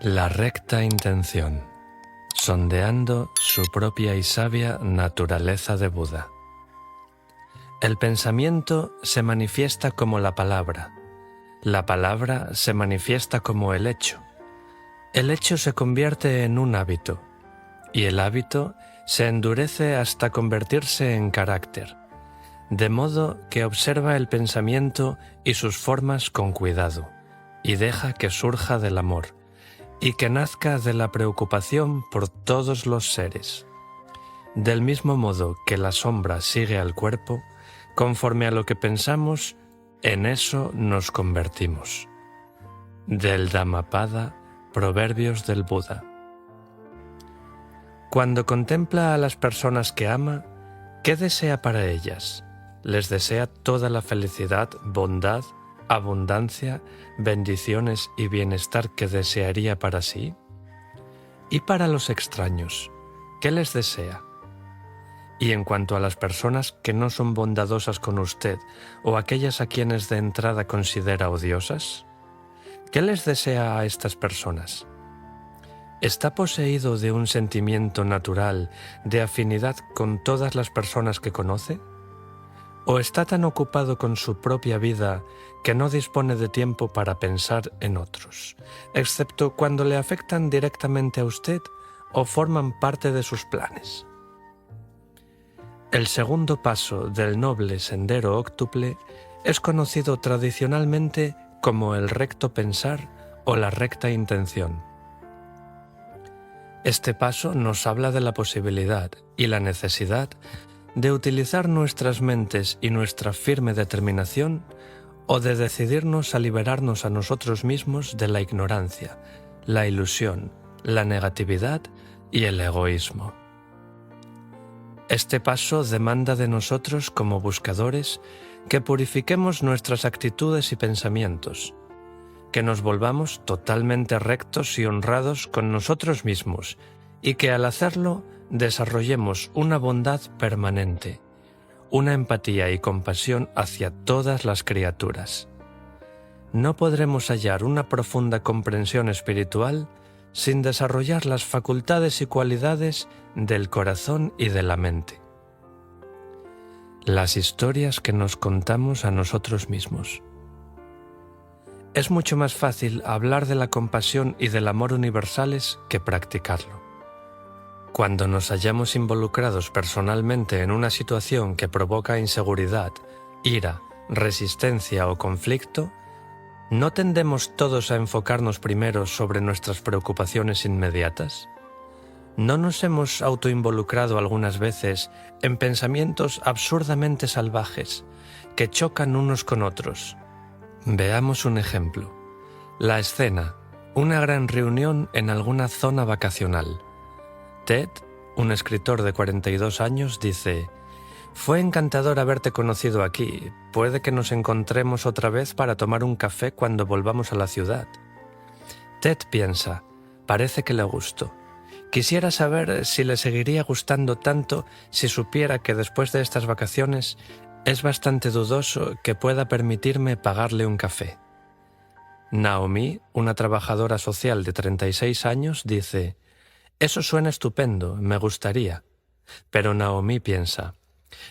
La recta intención, sondeando su propia y sabia naturaleza de Buda. El pensamiento se manifiesta como la palabra se manifiesta como el hecho se convierte en un hábito, y el hábito se endurece hasta convertirse en carácter, de modo que observa el pensamiento y sus formas con cuidado, y deja que surja del amor, y que nazca de la preocupación por todos los seres. Del mismo modo que la sombra sigue al cuerpo, conforme a lo que pensamos, en eso nos convertimos. Del Dhammapada, Proverbios del Buda. Cuando contempla a las personas que ama, ¿qué desea para ellas? ¿Les desea toda la felicidad, bondad, abundancia, bendiciones y bienestar que desearía para sí? ¿Y para los extraños, qué les desea? Y en cuanto a las personas que no son bondadosas con usted o aquellas a quienes de entrada considera odiosas, ¿qué les desea a estas personas? ¿Está poseído de un sentimiento natural de afinidad con todas las personas que conoce? ¿O está tan ocupado con su propia vida que no dispone de tiempo para pensar en otros, excepto cuando le afectan directamente a usted o forman parte de sus planes? El segundo paso del noble sendero óctuple es conocido tradicionalmente como el recto pensar o la recta intención. Este paso nos habla de la posibilidad y la necesidad de utilizar nuestras mentes y nuestra firme determinación o de decidirnos a liberarnos a nosotros mismos de la ignorancia, la ilusión, la negatividad y el egoísmo. Este paso demanda de nosotros como buscadores que purifiquemos nuestras actitudes y pensamientos, que nos volvamos totalmente rectos y honrados con nosotros mismos y que al hacerlo desarrollemos una bondad permanente, una empatía y compasión hacia todas las criaturas. No podremos hallar una profunda comprensión espiritual sin desarrollar las facultades y cualidades del corazón y de la mente. Las historias que nos contamos a nosotros mismos. Es mucho más fácil hablar de la compasión y del amor universales que practicarlo. Cuando nos hallamos involucrados personalmente en una situación que provoca inseguridad, ira, resistencia o conflicto, ¿no tendemos todos a enfocarnos primero sobre nuestras preocupaciones inmediatas? ¿No nos hemos autoinvolucrado algunas veces en pensamientos absurdamente salvajes que chocan unos con otros? Veamos un ejemplo. La escena, una gran reunión en alguna zona vacacional. Ted, un escritor de 42 años, dice: «Fue encantador haberte conocido aquí. Puede que nos encontremos otra vez para tomar un café cuando volvamos a la ciudad». Ted piensa: «Parece que le gusto. Quisiera saber si le seguiría gustando tanto si supiera que después de estas vacaciones es bastante dudoso que pueda permitirme pagarle un café». Naomi, una trabajadora social de 36 años, dice: «Eso suena estupendo, me gustaría». Pero Naomi piensa: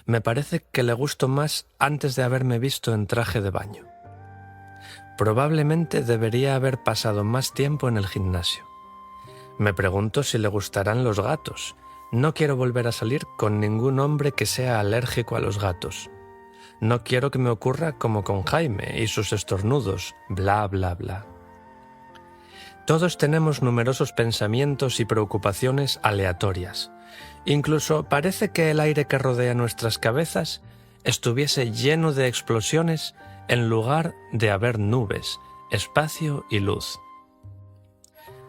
«Me parece que le gusto más antes de haberme visto en traje de baño. Probablemente debería haber pasado más tiempo en el gimnasio. Me pregunto si le gustarán los gatos. No quiero volver a salir con ningún hombre que sea alérgico a los gatos. No quiero que me ocurra como con Jaime y sus estornudos, bla, bla, bla». Todos tenemos numerosos pensamientos y preocupaciones aleatorias. Incluso parece que el aire que rodea nuestras cabezas estuviese lleno de explosiones en lugar de haber nubes, espacio y luz.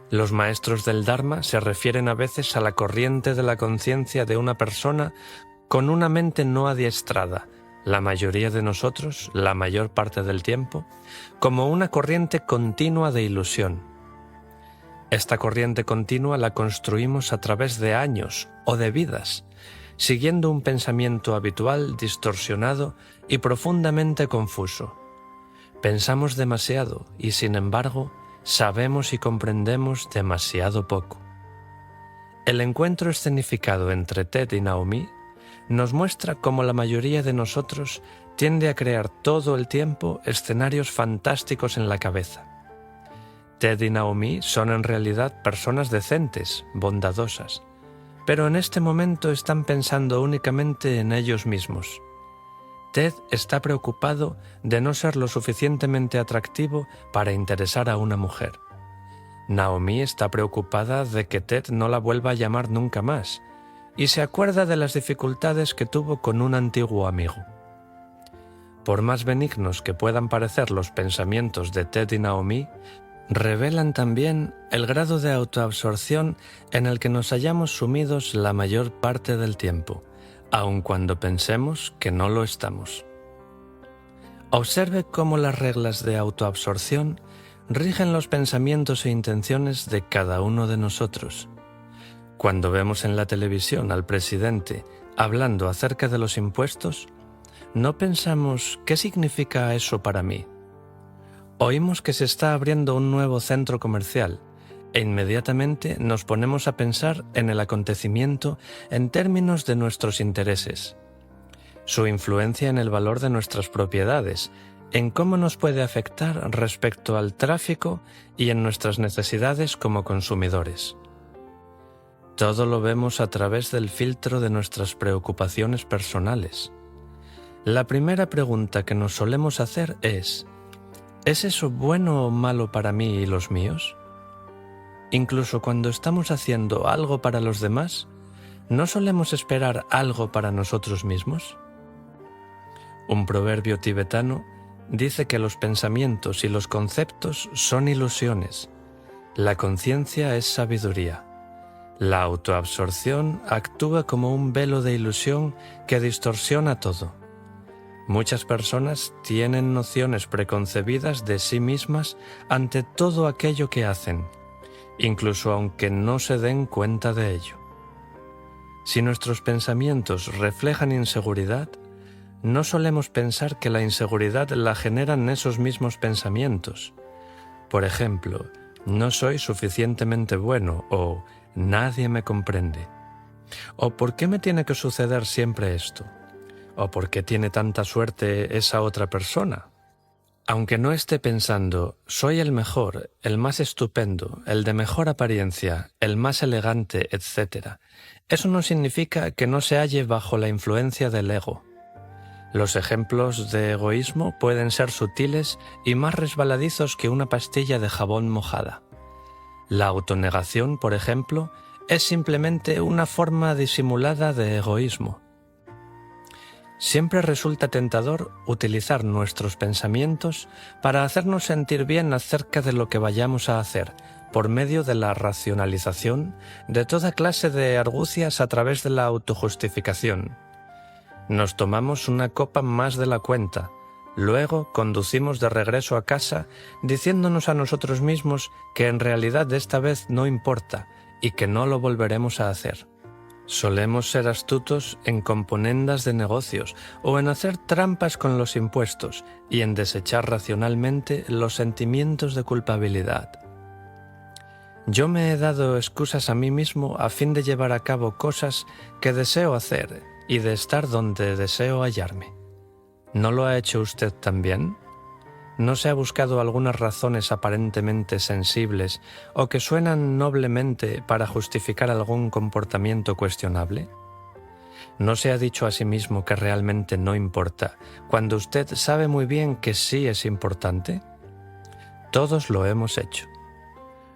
Los maestros del Dharma se refieren a veces a la corriente de la conciencia de una persona con una mente no adiestrada, la mayoría de nosotros, la mayor parte del tiempo, como una corriente continua de ilusión. Esta corriente continua la construimos a través de años o de vidas, siguiendo un pensamiento habitual distorsionado y profundamente confuso. Pensamos demasiado y, sin embargo, sabemos y comprendemos demasiado poco. El encuentro escenificado entre Ted y Naomi nos muestra cómo la mayoría de nosotros tiende a crear todo el tiempo escenarios fantásticos en la cabeza. Ted y Naomi son en realidad personas decentes, bondadosas, pero en este momento están pensando únicamente en ellos mismos. Ted está preocupado de no ser lo suficientemente atractivo para interesar a una mujer. Naomi está preocupada de que Ted no la vuelva a llamar nunca más y se acuerda de las dificultades que tuvo con un antiguo amigo. Por más benignos que puedan parecer los pensamientos de Ted y Naomi, revelan también el grado de autoabsorción en el que nos hallamos sumidos la mayor parte del tiempo, aun cuando pensemos que no lo estamos. Observe cómo las reglas de autoabsorción rigen los pensamientos e intenciones de cada uno de nosotros. Cuando vemos en la televisión al presidente hablando acerca de los impuestos, no pensamos ¿qué significa eso para mí? Oímos que se está abriendo un nuevo centro comercial e inmediatamente nos ponemos a pensar en el acontecimiento en términos de nuestros intereses, su influencia en el valor de nuestras propiedades, en cómo nos puede afectar respecto al tráfico y en nuestras necesidades como consumidores. Todo lo vemos a través del filtro de nuestras preocupaciones personales. La primera pregunta que nos solemos hacer ¿es eso bueno o malo para mí y los míos? Incluso cuando estamos haciendo algo para los demás, ¿no solemos esperar algo para nosotros mismos? Un proverbio tibetano dice que los pensamientos y los conceptos son ilusiones. La conciencia es sabiduría. La autoabsorción actúa como un velo de ilusión que distorsiona todo. Muchas personas tienen nociones preconcebidas de sí mismas ante todo aquello que hacen, incluso aunque no se den cuenta de ello. Si nuestros pensamientos reflejan inseguridad, no solemos pensar que la inseguridad la generan esos mismos pensamientos. Por ejemplo, no soy suficientemente bueno o nadie me comprende. ¿O por qué me tiene que suceder siempre esto? ¿O por qué tiene tanta suerte esa otra persona? Aunque no esté pensando, soy el mejor, el más estupendo, el de mejor apariencia, el más elegante, etc., eso no significa que no se halle bajo la influencia del ego. Los ejemplos de egoísmo pueden ser sutiles y más resbaladizos que una pastilla de jabón mojada. La autonegación, por ejemplo, es simplemente una forma disimulada de egoísmo. Siempre resulta tentador utilizar nuestros pensamientos para hacernos sentir bien acerca de lo que vayamos a hacer, por medio de la racionalización de toda clase de argucias a través de la autojustificación. Nos tomamos una copa más de la cuenta, luego conducimos de regreso a casa diciéndonos a nosotros mismos que en realidad esta vez no importa y que no lo volveremos a hacer. Solemos ser astutos en componendas de negocios o en hacer trampas con los impuestos y en desechar racionalmente los sentimientos de culpabilidad. Yo me he dado excusas a mí mismo a fin de llevar a cabo cosas que deseo hacer y de estar donde deseo hallarme. ¿No lo ha hecho usted también? ¿No se ha buscado algunas razones aparentemente sensibles o que suenan noblemente para justificar algún comportamiento cuestionable? ¿No se ha dicho a sí mismo que realmente no importa, cuando usted sabe muy bien que sí es importante? Todos lo hemos hecho.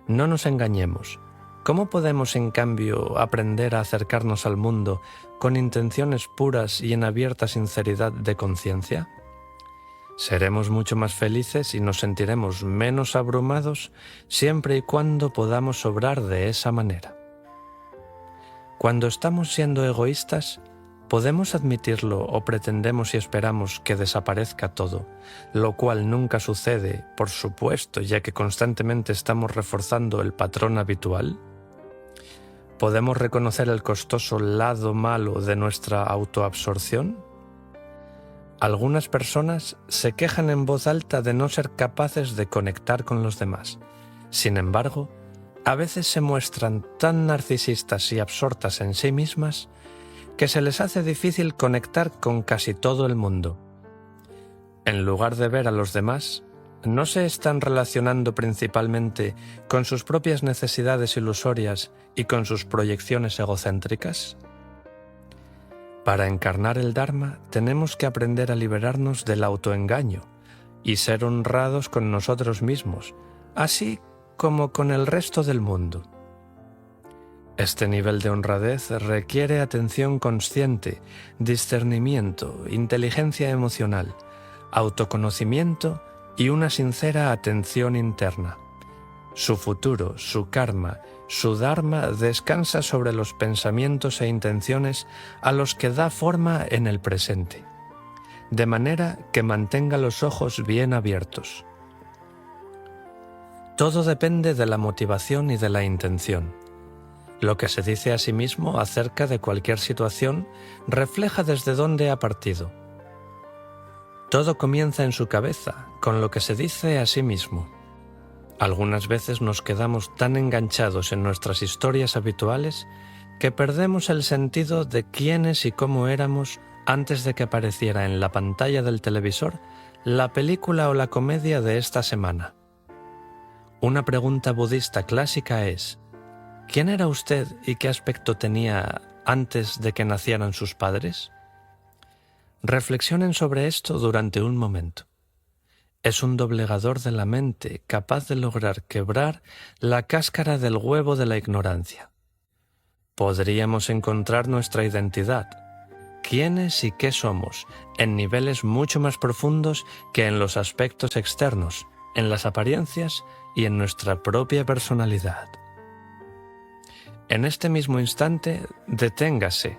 No nos engañemos. ¿Cómo podemos, en cambio, aprender a acercarnos al mundo con intenciones puras y en abierta sinceridad de conciencia? Seremos mucho más felices y nos sentiremos menos abrumados siempre y cuando podamos obrar de esa manera. Cuando estamos siendo egoístas, podemos admitirlo o pretendemos y esperamos que desaparezca todo, lo cual nunca sucede, por supuesto, ya que constantemente estamos reforzando el patrón habitual. ¿Podemos reconocer el costoso lado malo de nuestra autoabsorción? Algunas personas se quejan en voz alta de no ser capaces de conectar con los demás. Sin embargo, a veces se muestran tan narcisistas y absortas en sí mismas que se les hace difícil conectar con casi todo el mundo. En lugar de ver a los demás, ¿no se están relacionando principalmente con sus propias necesidades ilusorias y con sus proyecciones egocéntricas? Para encarnar el Dharma tenemos que aprender a liberarnos del autoengaño y ser honrados con nosotros mismos, así como con el resto del mundo. Este nivel de honradez requiere atención consciente, discernimiento, inteligencia emocional, autoconocimiento y una sincera atención interna. Su futuro, su karma, su dharma descansa sobre los pensamientos e intenciones a los que da forma en el presente, de manera que mantenga los ojos bien abiertos. Todo depende de la motivación y de la intención. Lo que se dice a sí mismo acerca de cualquier situación refleja desde dónde ha partido. Todo comienza en su cabeza, con lo que se dice a sí mismo. Algunas veces nos quedamos tan enganchados en nuestras historias habituales que perdemos el sentido de quiénes y cómo éramos antes de que apareciera en la pantalla del televisor la película o la comedia de esta semana. Una pregunta budista clásica es: ¿quién era usted y qué aspecto tenía antes de que nacieran sus padres? Reflexionen sobre esto durante un momento. Es un doblegador de la mente capaz de lograr quebrar la cáscara del huevo de la ignorancia. Podríamos encontrar nuestra identidad, quiénes y qué somos, en niveles mucho más profundos que en los aspectos externos, en las apariencias y en nuestra propia personalidad. En este mismo instante, deténgase,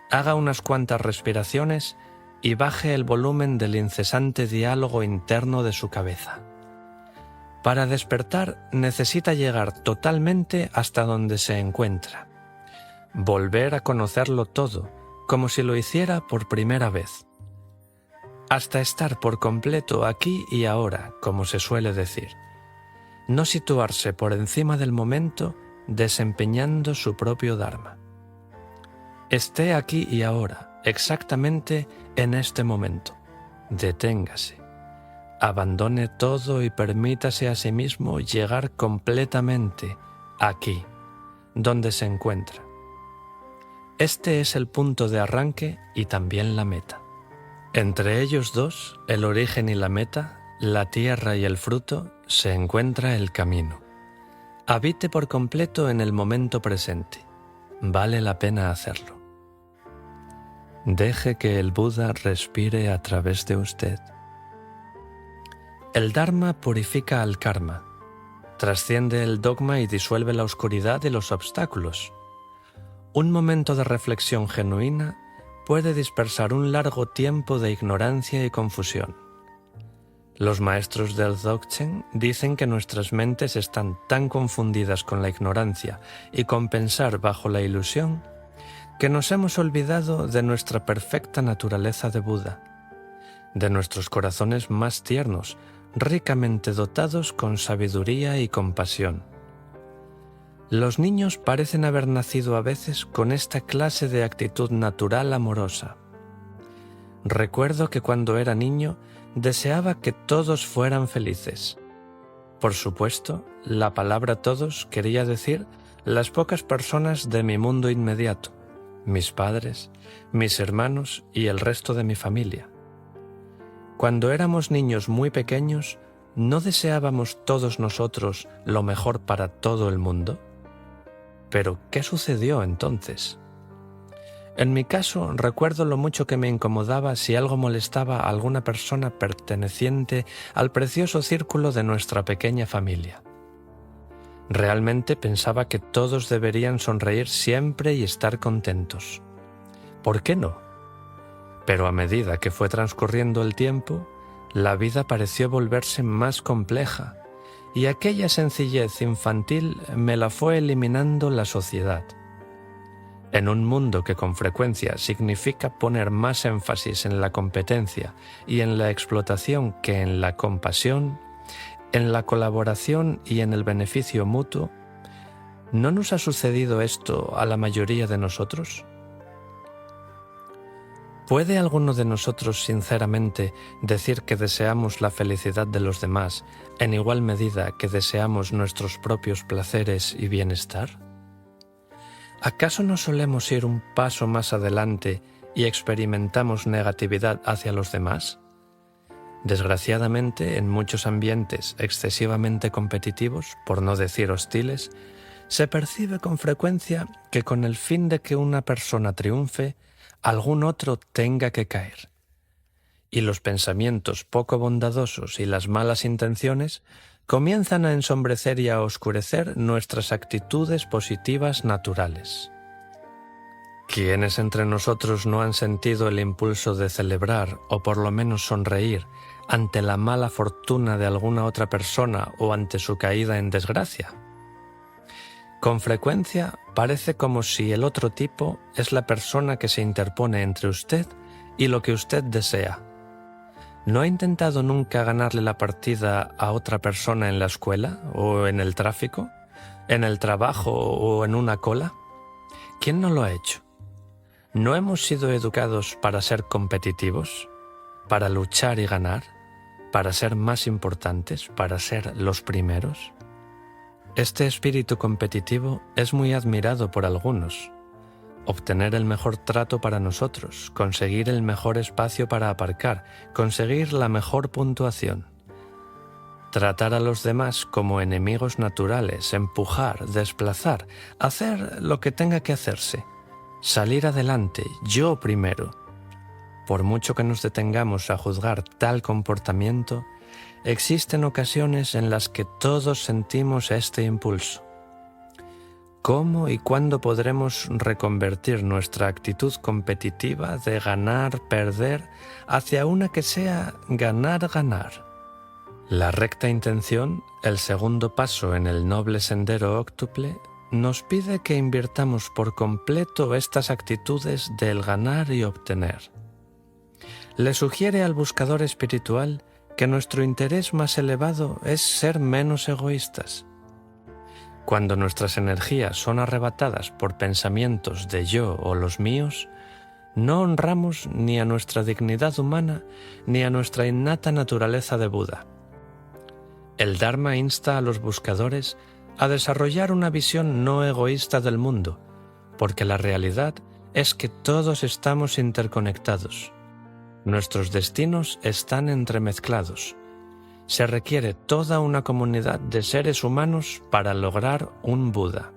haga unas cuantas respiraciones y baje el volumen del incesante diálogo interno de su cabeza. Para despertar necesita llegar totalmente hasta donde se encuentra, volver a conocerlo todo, como si lo hiciera por primera vez, hasta estar por completo aquí y ahora, como se suele decir, no situarse por encima del momento desempeñando su propio Dharma. Esté aquí y ahora, exactamente en este momento. Deténgase. Abandone todo y permítase a sí mismo llegar completamente aquí, donde se encuentra. Este es el punto de arranque y también la meta. Entre ellos dos, el origen y la meta, la tierra y el fruto, se encuentra el camino. Habite por completo en el momento presente. Vale la pena hacerlo. Deje que el Buda respire a través de usted. El Dharma purifica al karma, trasciende el dogma y disuelve la oscuridad y los obstáculos. Un momento de reflexión genuina puede dispersar un largo tiempo de ignorancia y confusión. Los maestros del Dzogchen dicen que nuestras mentes están tan confundidas con la ignorancia y con pensar bajo la ilusión que nos hemos olvidado de nuestra perfecta naturaleza de Buda, de nuestros corazones más tiernos, ricamente dotados con sabiduría y compasión. Los niños parecen haber nacido a veces con esta clase de actitud natural amorosa. Recuerdo que cuando era niño deseaba que todos fueran felices. Por supuesto, la palabra todos quería decir las pocas personas de mi mundo inmediato, mis padres, mis hermanos y el resto de mi familia. Cuando éramos niños muy pequeños, ¿no deseábamos todos nosotros lo mejor para todo el mundo? Pero, ¿qué sucedió entonces? En mi caso, recuerdo lo mucho que me incomodaba si algo molestaba a alguna persona perteneciente al precioso círculo de nuestra pequeña familia. Realmente pensaba que todos deberían sonreír siempre y estar contentos. ¿Por qué no? Pero a medida que fue transcurriendo el tiempo, la vida pareció volverse más compleja y aquella sencillez infantil me la fue eliminando la sociedad. En un mundo que con frecuencia significa poner más énfasis en la competencia y en la explotación que en la compasión, en la colaboración y en el beneficio mutuo, ¿no nos ha sucedido esto a la mayoría de nosotros? ¿Puede alguno de nosotros sinceramente decir que deseamos la felicidad de los demás en igual medida que deseamos nuestros propios placeres y bienestar? ¿Acaso no solemos ir un paso más adelante y experimentamos negatividad hacia los demás? Desgraciadamente, en muchos ambientes excesivamente competitivos, por no decir hostiles, se percibe con frecuencia que con el fin de que una persona triunfe, algún otro tenga que caer. Y los pensamientos poco bondadosos y las malas intenciones comienzan a ensombrecer y a oscurecer nuestras actitudes positivas naturales. ¿Quiénes entre nosotros no han sentido el impulso de celebrar o por lo menos sonreír ante la mala fortuna de alguna otra persona o ante su caída en desgracia? Con frecuencia parece como si el otro tipo es la persona que se interpone entre usted y lo que usted desea. ¿No ha intentado nunca ganarle la partida a otra persona en la escuela o en el tráfico, en el trabajo o en una cola? ¿Quién no lo ha hecho? ¿No hemos sido educados para ser competitivos, para luchar y ganar, para ser más importantes, para ser los primeros? Este espíritu competitivo es muy admirado por algunos. Obtener el mejor trato para nosotros, conseguir el mejor espacio para aparcar, conseguir la mejor puntuación. Tratar a los demás como enemigos naturales, empujar, desplazar, hacer lo que tenga que hacerse. Salir adelante, yo primero. Por mucho que nos detengamos a juzgar tal comportamiento, existen ocasiones en las que todos sentimos este impulso. ¿Cómo y cuándo podremos reconvertir nuestra actitud competitiva de ganar, perder, hacia una que sea ganar, ganar? La recta intención, el segundo paso en el noble sendero óctuple, nos pide que invirtamos por completo estas actitudes del ganar y obtener. Le sugiere al buscador espiritual que nuestro interés más elevado es ser menos egoístas. Cuando nuestras energías son arrebatadas por pensamientos de yo o los míos, no honramos ni a nuestra dignidad humana ni a nuestra innata naturaleza de Buda. El Dharma insta a los buscadores a desarrollar una visión no egoísta del mundo, porque la realidad es que todos estamos interconectados. Nuestros destinos están entremezclados. Se requiere toda una comunidad de seres humanos para lograr un Buda.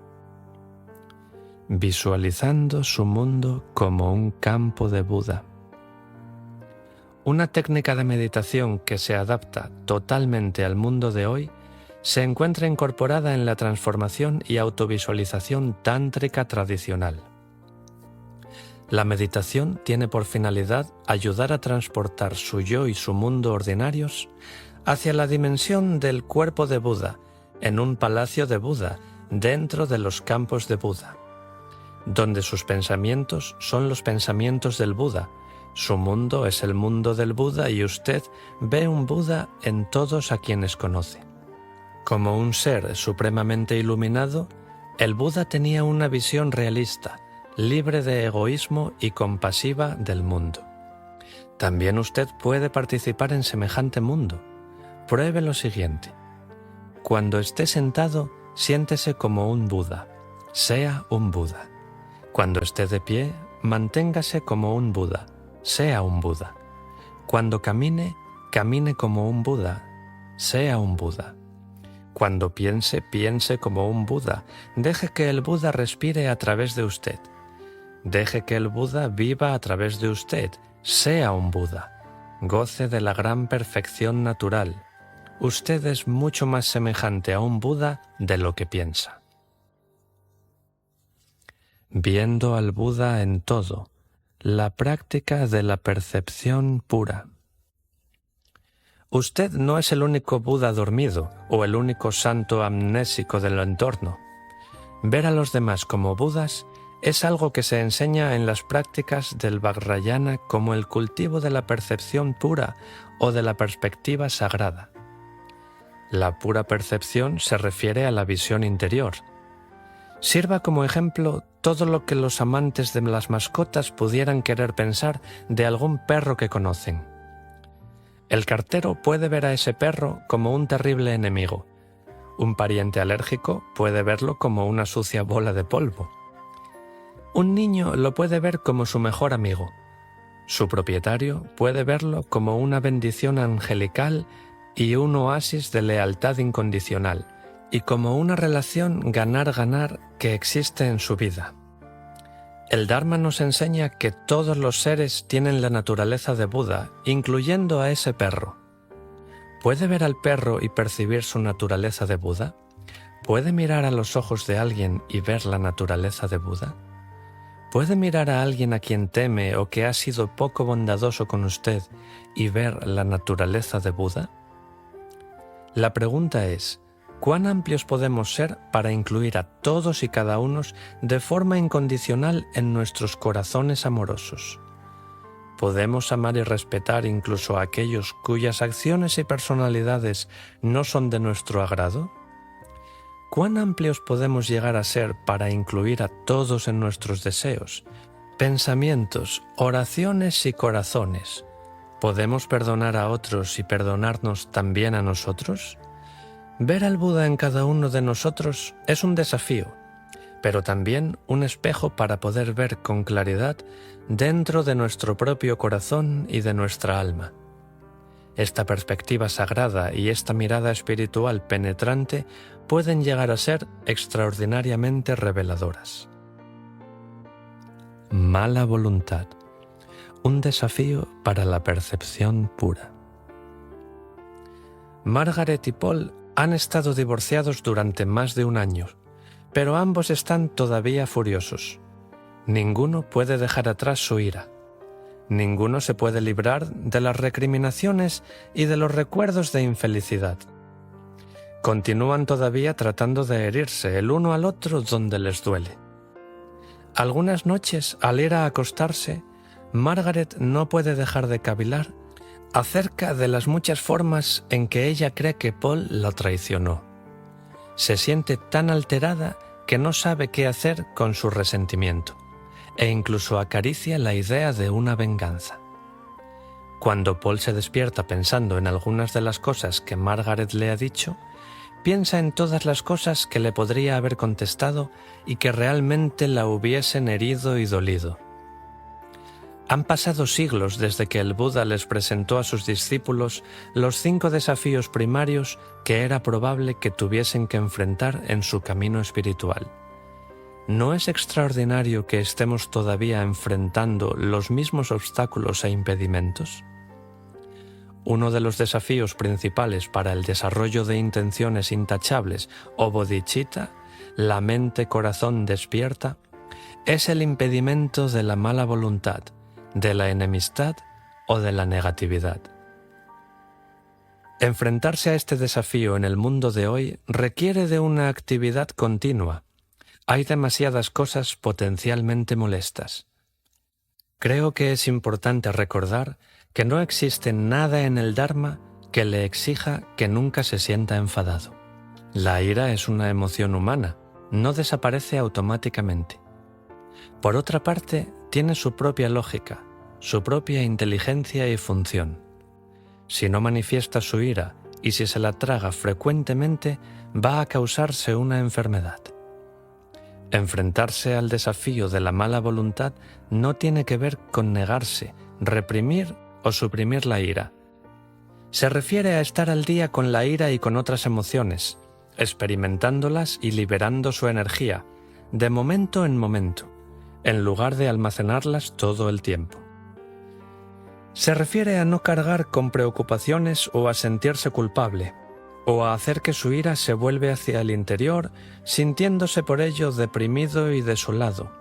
Visualizando su mundo como un campo de Buda. Una técnica de meditación que se adapta totalmente al mundo de hoy se encuentra incorporada en la transformación y autovisualización tántrica tradicional. La meditación tiene por finalidad ayudar a transportar su yo y su mundo ordinarios hacia la dimensión del cuerpo de Buda, en un palacio de Buda, dentro de los campos de Buda, donde sus pensamientos son los pensamientos del Buda, su mundo es el mundo del Buda y usted ve un Buda en todos a quienes conoce. Como un ser supremamente iluminado, el Buda tenía una visión realista, libre de egoísmo y compasiva del mundo. También usted puede participar en semejante mundo. Pruebe lo siguiente. Cuando esté sentado, siéntese como un Buda. Sea un Buda. Cuando esté de pie, manténgase como un Buda. Sea un Buda. Cuando camine, camine como un Buda. Sea un Buda. Cuando piense, piense como un Buda. Deje que el Buda respire a través de usted. Deje que el Buda viva a través de usted. Sea un Buda. Goce de la gran perfección natural. Usted es mucho más semejante a un Buda de lo que piensa. Viendo al Buda en todo, la práctica de la percepción pura. Usted no es el único Buda dormido o el único santo amnésico del entorno. Ver a los demás como Budas es algo que se enseña en las prácticas del Vajrayana como el cultivo de la percepción pura o de la perspectiva sagrada. La pura percepción se refiere a la visión interior. Sirva como ejemplo todo lo que los amantes de las mascotas pudieran querer pensar de algún perro que conocen. El cartero puede ver a ese perro como un terrible enemigo. Un pariente alérgico puede verlo como una sucia bola de polvo. Un niño lo puede ver como su mejor amigo. Su propietario puede verlo como una bendición angelical y un oasis de lealtad incondicional, y como una relación ganar-ganar que existe en su vida. El Dharma nos enseña que todos los seres tienen la naturaleza de Buda, incluyendo a ese perro. ¿Puede ver al perro y percibir su naturaleza de Buda? ¿Puede mirar a los ojos de alguien y ver la naturaleza de Buda? ¿Puede mirar a alguien a quien teme o que ha sido poco bondadoso con usted y ver la naturaleza de Buda? La pregunta es, ¿cuán amplios podemos ser para incluir a todos y cada uno de forma incondicional en nuestros corazones amorosos? ¿Podemos amar y respetar incluso a aquellos cuyas acciones y personalidades no son de nuestro agrado? ¿Cuán amplios podemos llegar a ser para incluir a todos en nuestros deseos, pensamientos, oraciones y corazones? ¿Podemos perdonar a otros y perdonarnos también a nosotros? Ver al Buda en cada uno de nosotros es un desafío, pero también un espejo para poder ver con claridad dentro de nuestro propio corazón y de nuestra alma. Esta perspectiva sagrada y esta mirada espiritual penetrante pueden llegar a ser extraordinariamente reveladoras. Mala voluntad. Un desafío para la percepción pura. Margaret y Paul han estado divorciados durante más de un año, pero ambos están todavía furiosos. Ninguno puede dejar atrás su ira. Ninguno se puede librar de las recriminaciones y de los recuerdos de infelicidad. Continúan todavía tratando de herirse el uno al otro donde les duele. Algunas noches, al ir a acostarse, Margaret no puede dejar de cavilar acerca de las muchas formas en que ella cree que Paul la traicionó. Se siente tan alterada que no sabe qué hacer con su resentimiento, e incluso acaricia la idea de una venganza. Cuando Paul se despierta pensando en algunas de las cosas que Margaret le ha dicho, piensa en todas las cosas que le podría haber contestado y que realmente la hubiesen herido y dolido. Han pasado siglos desde que el Buda les presentó a sus discípulos los 5 desafíos primarios que era probable que tuviesen que enfrentar en su camino espiritual. ¿No es extraordinario que estemos todavía enfrentando los mismos obstáculos e impedimentos? Uno de los desafíos principales para el desarrollo de intenciones intachables o bodhicitta, la mente-corazón despierta, es el impedimento de la mala voluntad, de la enemistad o de la negatividad. Enfrentarse a este desafío en el mundo de hoy requiere de una actividad continua. Hay demasiadas cosas potencialmente molestas. Creo que es importante recordar que no existe nada en el Dharma que le exija que nunca se sienta enfadado. La ira es una emoción humana, no desaparece automáticamente. Por otra parte, tiene su propia lógica, su propia inteligencia y función. Si no manifiesta su ira y si se la traga frecuentemente, va a causarse una enfermedad. Enfrentarse al desafío de la mala voluntad no tiene que ver con negarse, reprimir o suprimir la ira. Se refiere a estar al día con la ira y con otras emociones, experimentándolas y liberando su energía, de momento en momento, en lugar de almacenarlas todo el tiempo. Se refiere a no cargar con preocupaciones o a sentirse culpable, o a hacer que su ira se vuelve hacia el interior, sintiéndose por ello deprimido y desolado.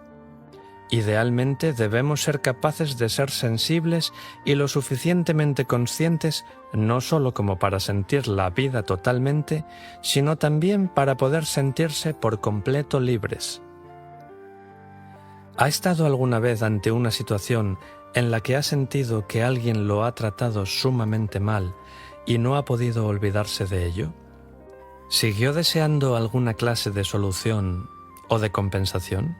Idealmente debemos ser capaces de ser sensibles y lo suficientemente conscientes no solo como para sentir la vida totalmente, sino también para poder sentirse por completo libres. ¿Ha estado alguna vez ante una situación en la que ha sentido que alguien lo ha tratado sumamente mal y no ha podido olvidarse de ello? ¿Siguió deseando alguna clase de solución o de compensación?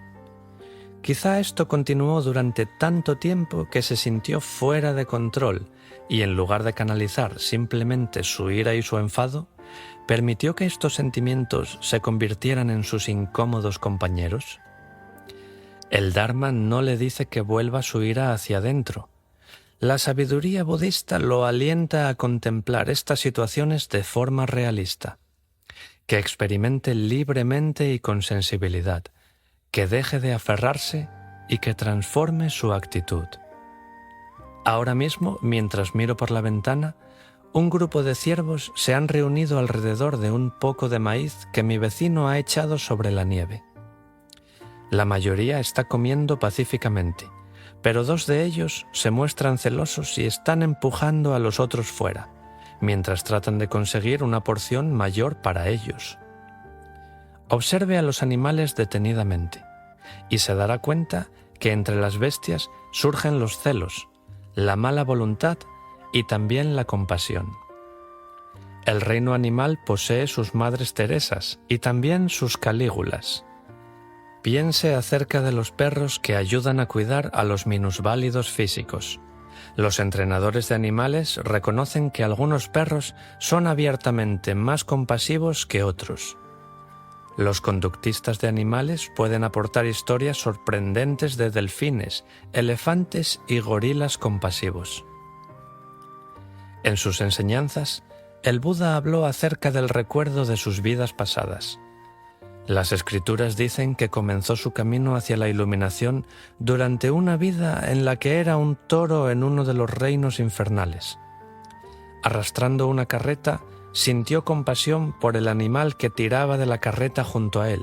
Quizá esto continuó durante tanto tiempo que se sintió fuera de control y en lugar de canalizar simplemente su ira y su enfado, permitió que estos sentimientos se convirtieran en sus incómodos compañeros. El Dharma no le dice que vuelva su ira hacia adentro. La sabiduría budista lo alienta a contemplar estas situaciones de forma realista, que experimente libremente y con sensibilidad, que deje de aferrarse y que transforme su actitud. Ahora mismo, mientras miro por la ventana, un grupo de ciervos se han reunido alrededor de un poco de maíz que mi vecino ha echado sobre la nieve. La mayoría está comiendo pacíficamente, pero 2 de ellos se muestran celosos y están empujando a los otros fuera, mientras tratan de conseguir una porción mayor para ellos. Observe a los animales detenidamente y se dará cuenta que entre las bestias surgen los celos, la mala voluntad y también la compasión. El reino animal posee sus madres Teresas y también sus Calígulas. Piense acerca de los perros que ayudan a cuidar a los minusválidos físicos. Los entrenadores de animales reconocen que algunos perros son abiertamente más compasivos que otros. Los conductistas de animales pueden aportar historias sorprendentes de delfines, elefantes y gorilas compasivos. En sus enseñanzas, el Buda habló acerca del recuerdo de sus vidas pasadas. Las escrituras dicen que comenzó su camino hacia la iluminación durante una vida en la que era un toro en uno de los reinos infernales. Arrastrando una carreta, sintió compasión por el animal que tiraba de la carreta junto a él,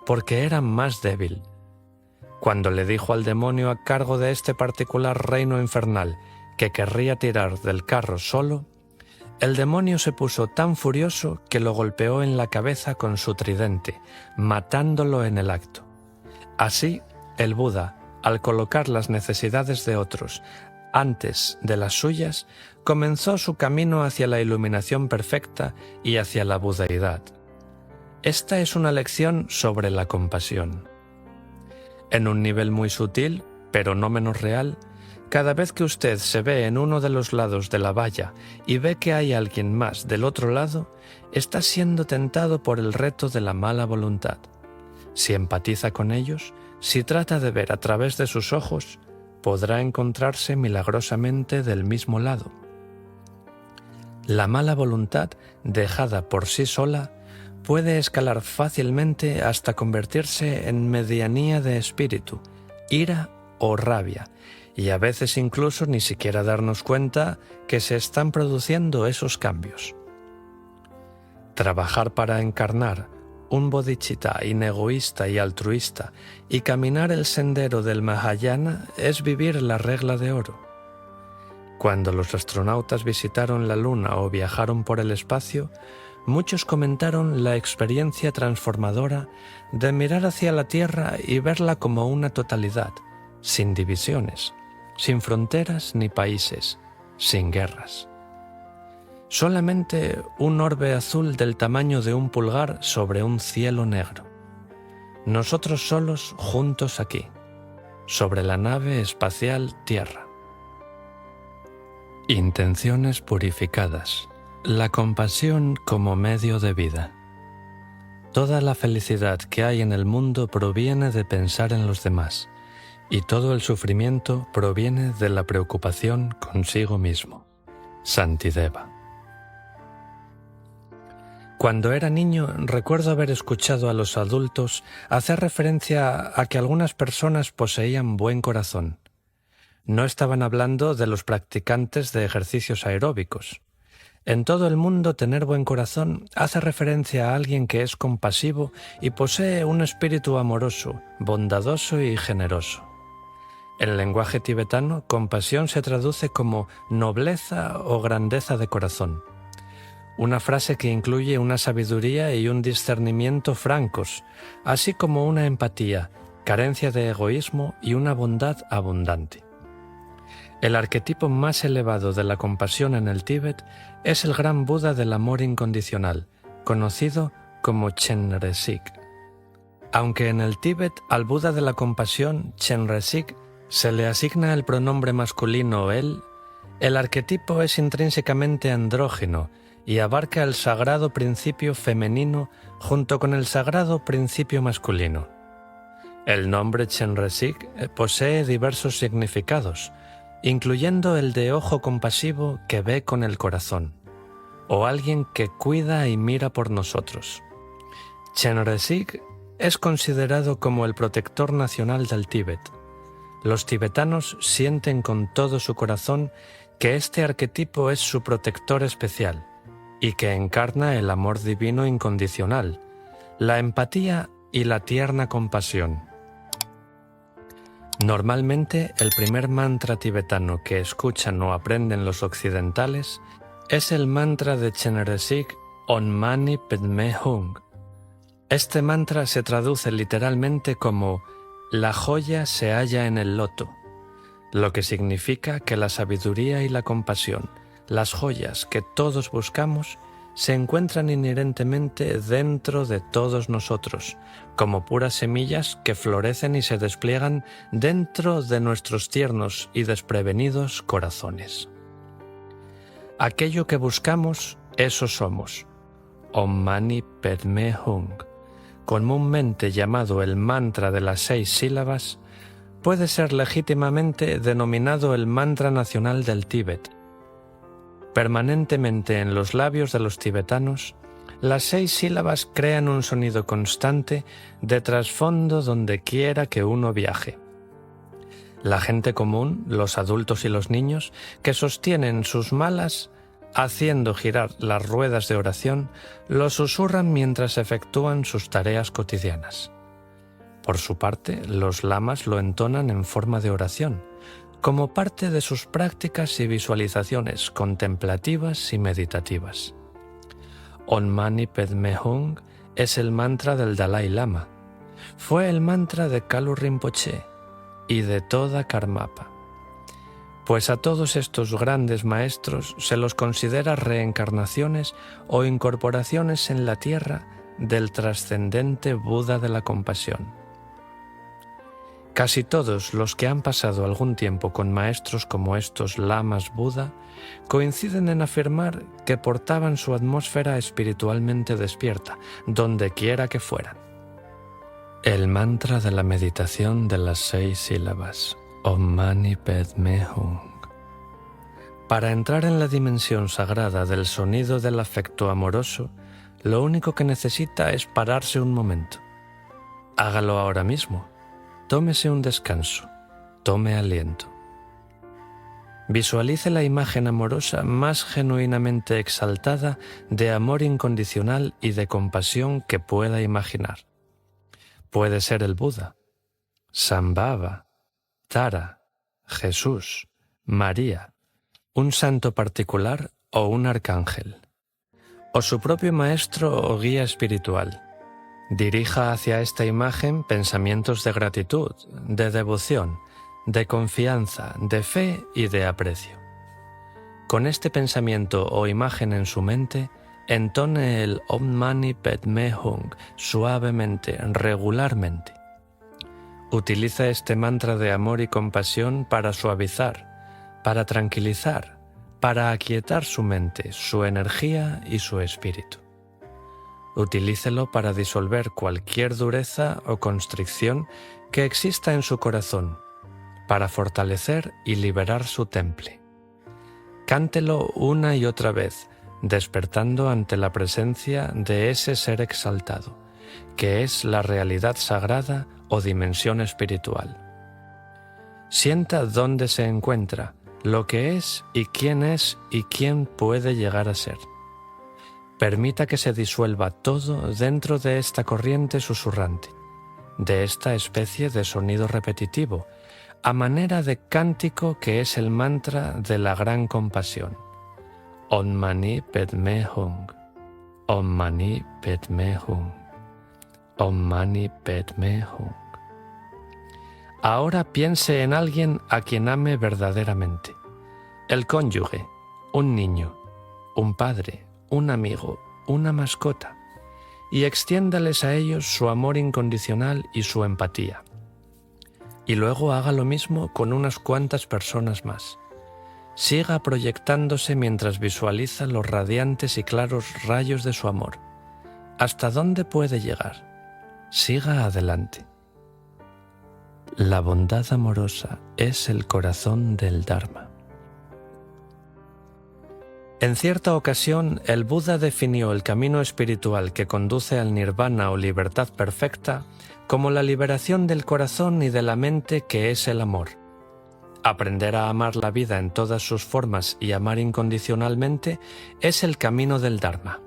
porque era más débil. Cuando le dijo al demonio a cargo de este particular reino infernal que querría tirar del carro solo, el demonio se puso tan furioso que lo golpeó en la cabeza con su tridente, matándolo en el acto. Así, el Buda, al colocar las necesidades de otros antes de las suyas, comenzó su camino hacia la iluminación perfecta y hacia la budeidad. Esta es una lección sobre la compasión. En un nivel muy sutil, pero no menos real, cada vez que usted se ve en uno de los lados de la valla y ve que hay alguien más del otro lado, está siendo tentado por el reto de la mala voluntad. Si empatiza con ellos, si trata de ver a través de sus ojos, podrá encontrarse milagrosamente del mismo lado. La mala voluntad, dejada por sí sola, puede escalar fácilmente hasta convertirse en medianía de espíritu, ira o rabia, y a veces incluso ni siquiera darnos cuenta que se están produciendo esos cambios. Trabajar para encarnar un bodhicitta inegoísta y altruista y caminar el sendero del Mahayana es vivir la regla de oro. Cuando los astronautas visitaron la Luna o viajaron por el espacio, muchos comentaron la experiencia transformadora de mirar hacia la Tierra y verla como una totalidad, sin divisiones, sin fronteras ni países, sin guerras. Solamente un orbe azul del tamaño de un pulgar sobre un cielo negro. Nosotros solos juntos aquí, sobre la nave espacial Tierra. Intenciones purificadas. La compasión como medio de vida. Toda la felicidad que hay en el mundo proviene de pensar en los demás, y todo el sufrimiento proviene de la preocupación consigo mismo. Santideva. Cuando era niño, recuerdo haber escuchado a los adultos hacer referencia a que algunas personas poseían buen corazón. No estaban hablando de los practicantes de ejercicios aeróbicos. En todo el mundo, tener buen corazón hace referencia a alguien que es compasivo y posee un espíritu amoroso, bondadoso y generoso. En el lenguaje tibetano, compasión se traduce como nobleza o grandeza de corazón. Una frase que incluye una sabiduría y un discernimiento francos, así como una empatía, carencia de egoísmo y una bondad abundante. El arquetipo más elevado de la compasión en el Tíbet es el gran Buda del amor incondicional, conocido como Chenrezig. Aunque en el Tíbet al Buda de la compasión, Chenrezig, se le asigna el pronombre masculino él, el arquetipo es intrínsecamente andrógino y abarca el sagrado principio femenino junto con el sagrado principio masculino. El nombre Chenrezig posee diversos significados, incluyendo el de ojo compasivo que ve con el corazón, o alguien que cuida y mira por nosotros. Chenrezig es considerado como el protector nacional del Tíbet. Los tibetanos sienten con todo su corazón que este arquetipo es su protector especial y que encarna el amor divino incondicional, la empatía y la tierna compasión. Normalmente, el primer mantra tibetano que escuchan o aprenden los occidentales es el mantra de Chenrezig Om Mani Padme Hung. Este mantra se traduce literalmente como «La joya se halla en el loto», lo que significa que la sabiduría y la compasión, las joyas que todos buscamos, se encuentran inherentemente dentro de todos nosotros, como puras semillas que florecen y se despliegan dentro de nuestros tiernos y desprevenidos corazones. Aquello que buscamos, eso somos. Om Mani Padme Hung, comúnmente llamado el mantra de las 6 sílabas, puede ser legítimamente denominado el mantra nacional del Tíbet. Permanentemente en los labios de los tibetanos, las 6 sílabas crean un sonido constante de trasfondo donde quiera que uno viaje. La gente común, los adultos y los niños, que sostienen sus malas haciendo girar las ruedas de oración, lo susurran mientras efectúan sus tareas cotidianas. Por su parte, los lamas lo entonan en forma de oración, como parte de sus prácticas y visualizaciones contemplativas y meditativas. Om Mani Padme Hung es el mantra del Dalai Lama. Fue el mantra de Kalu Rinpoche y de toda Karmapa. Pues a todos estos grandes maestros se los considera reencarnaciones o incorporaciones en la tierra del trascendente Buda de la compasión. Casi todos los que han pasado algún tiempo con maestros como estos lamas Buda coinciden en afirmar que portaban su atmósfera espiritualmente despierta, donde quiera que fueran. El mantra de la meditación de las 6 sílabas, Om Mani Padme Hung. Para entrar en la dimensión sagrada del sonido del afecto amoroso, lo único que necesita es pararse un momento. Hágalo ahora mismo. Tómese un descanso, tome aliento. Visualice la imagen amorosa más genuinamente exaltada de amor incondicional y de compasión que pueda imaginar. Puede ser el Buda, Sambhava, Tara, Jesús, María, un santo particular o un arcángel, o su propio maestro o guía espiritual. Dirija hacia esta imagen pensamientos de gratitud, de devoción, de confianza, de fe y de aprecio. Con este pensamiento o imagen en su mente, entone el Om Mani Padme Hung suavemente, regularmente. Utiliza este mantra de amor y compasión para suavizar, para tranquilizar, para aquietar su mente, su energía y su espíritu. Utilícelo para disolver cualquier dureza o constricción que exista en su corazón, para fortalecer y liberar su temple. Cántelo una y otra vez, despertando ante la presencia de ese ser exaltado, que es la realidad sagrada o dimensión espiritual. Sienta dónde se encuentra, lo que es y quién puede llegar a ser. Permita que se disuelva todo dentro de esta corriente susurrante, de esta especie de sonido repetitivo, a manera de cántico que es el mantra de la gran compasión. Om Mani Padme Hung, Om Mani Padme Hung, Om Mani Padme Hung. Ahora piense en alguien a quien ame verdaderamente. El cónyuge, un niño, un padre, un amigo, una mascota y extiéndales a ellos su amor incondicional y su empatía. Y luego haga lo mismo con unas cuantas personas más. Siga proyectándose mientras visualiza los radiantes y claros rayos de su amor. ¿Hasta dónde puede llegar? Siga adelante. La bondad amorosa es el corazón del Dharma. En cierta ocasión, el Buda definió el camino espiritual que conduce al nirvana o libertad perfecta como la liberación del corazón y de la mente, que es el amor. Aprender a amar la vida en todas sus formas y amar incondicionalmente es el camino del Dharma.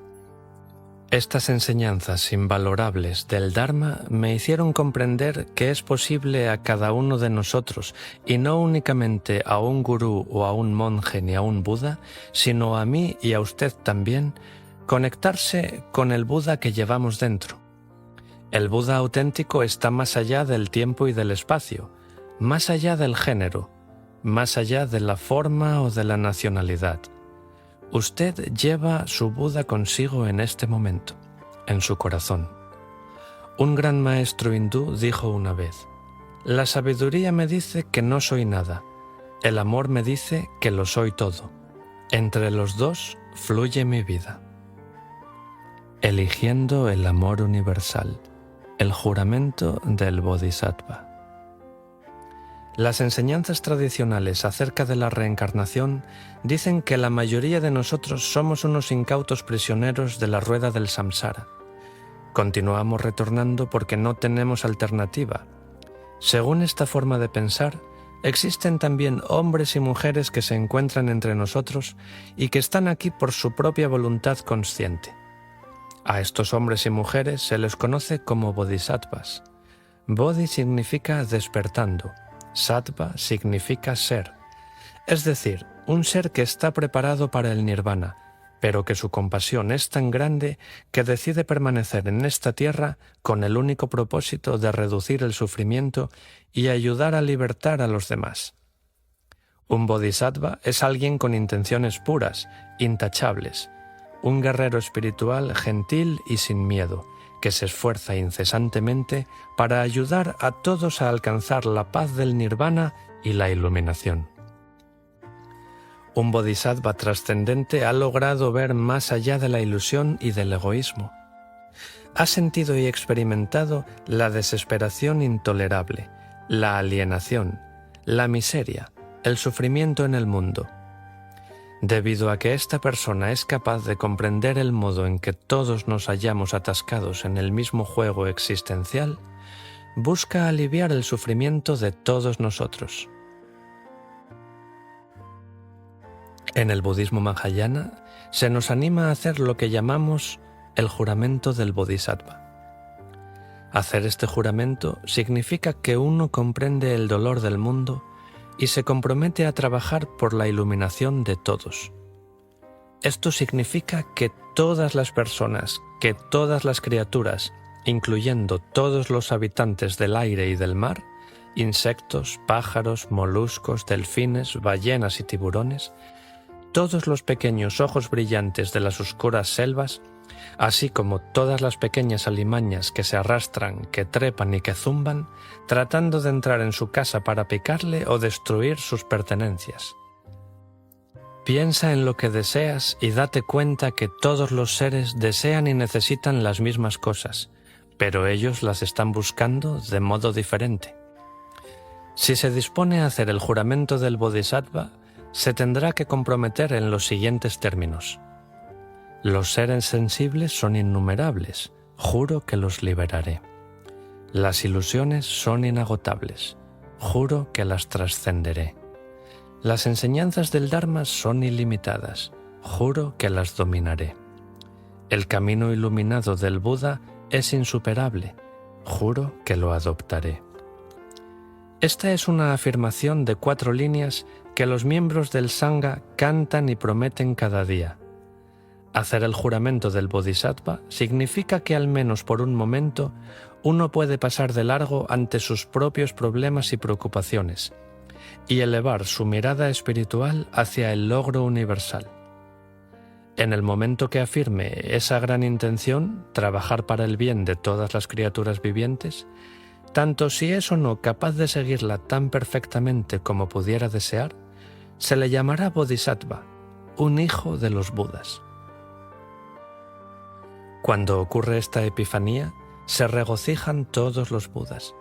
Estas enseñanzas invalorables del Dharma me hicieron comprender que es posible a cada uno de nosotros, y no únicamente a un gurú o a un monje ni a un Buda, sino a mí y a usted también, conectarse con el Buda que llevamos dentro. El Buda auténtico está más allá del tiempo y del espacio, más allá del género, más allá de la forma o de la nacionalidad. Usted lleva su Buda consigo en este momento, en su corazón. Un gran maestro hindú dijo una vez: «La sabiduría me dice que no soy nada, el amor me dice que lo soy todo. Entre los dos fluye mi vida». Eligiendo el amor universal, el juramento del Bodhisattva. Las enseñanzas tradicionales acerca de la reencarnación dicen que la mayoría de nosotros somos unos incautos prisioneros de la rueda del samsara. Continuamos retornando porque no tenemos alternativa. Según esta forma de pensar, existen también hombres y mujeres que se encuentran entre nosotros y que están aquí por su propia voluntad consciente. A estos hombres y mujeres se les conoce como bodhisattvas. Bodhi significa despertando. Sattva significa ser, es decir, un ser que está preparado para el nirvana, pero que su compasión es tan grande que decide permanecer en esta tierra con el único propósito de reducir el sufrimiento y ayudar a libertar a los demás. Un bodhisattva es alguien con intenciones puras, intachables, un guerrero espiritual gentil y sin miedo, que se esfuerza incesantemente para ayudar a todos a alcanzar la paz del nirvana y la iluminación. Un bodhisattva trascendente ha logrado ver más allá de la ilusión y del egoísmo. Ha sentido y experimentado la desesperación intolerable, la alienación, la miseria, el sufrimiento en el mundo. Debido a que esta persona es capaz de comprender el modo en que todos nos hallamos atascados en el mismo juego existencial, busca aliviar el sufrimiento de todos nosotros. En el budismo Mahayana se nos anima a hacer lo que llamamos el juramento del Bodhisattva. Hacer este juramento significa que uno comprende el dolor del mundo y se compromete a trabajar por la iluminación de todos. Esto significa que todas las personas, que todas las criaturas, incluyendo todos los habitantes del aire y del mar, insectos, pájaros, moluscos, delfines, ballenas y tiburones, todos los pequeños ojos brillantes de las oscuras selvas, así como todas las pequeñas alimañas que se arrastran, que trepan y que zumban, tratando de entrar en su casa para picarle o destruir sus pertenencias. Piensa en lo que deseas y date cuenta que todos los seres desean y necesitan las mismas cosas, pero ellos las están buscando de modo diferente. Si se dispone a hacer el juramento del Bodhisattva, se tendrá que comprometer en los siguientes términos. Los seres sensibles son innumerables, juro que los liberaré. Las ilusiones son inagotables, juro que las trascenderé. Las enseñanzas del Dharma son ilimitadas, juro que las dominaré. El camino iluminado del Buda es insuperable, juro que lo adoptaré. Esta es una afirmación de 4 líneas que los miembros del Sangha cantan y prometen cada día. Hacer el juramento del Bodhisattva significa que al menos por un momento uno puede pasar de largo ante sus propios problemas y preocupaciones y elevar su mirada espiritual hacia el logro universal. En el momento que afirme esa gran intención, trabajar para el bien de todas las criaturas vivientes, tanto si es o no capaz de seguirla tan perfectamente como pudiera desear, se le llamará Bodhisattva, un hijo de los Budas. Cuando ocurre esta epifanía, se regocijan todos los Budas.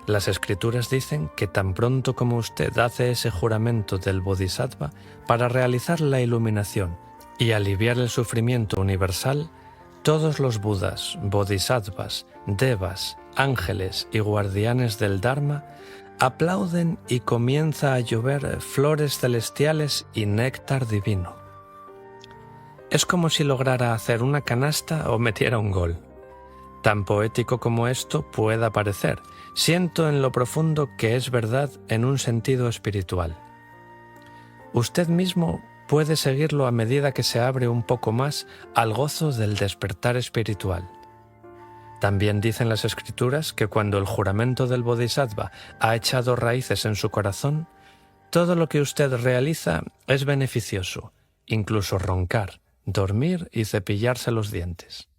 Las escrituras dicen que tan pronto como usted hace ese juramento del Bodhisattva para realizar la iluminación y aliviar el sufrimiento universal, todos los Budas, Bodhisattvas, Devas, ángeles y guardianes del Dharma aplauden y comienza a llover flores celestiales y néctar divino. Es como si lograra hacer una canasta o metiera un gol. Tan poético como esto pueda parecer, siento en lo profundo que es verdad en un sentido espiritual. Usted mismo puede seguirlo a medida que se abre un poco más al gozo del despertar espiritual. También dicen las escrituras que cuando el juramento del Bodhisattva ha echado raíces en su corazón, todo lo que usted realiza es beneficioso, incluso roncar, dormir y cepillarse los dientes.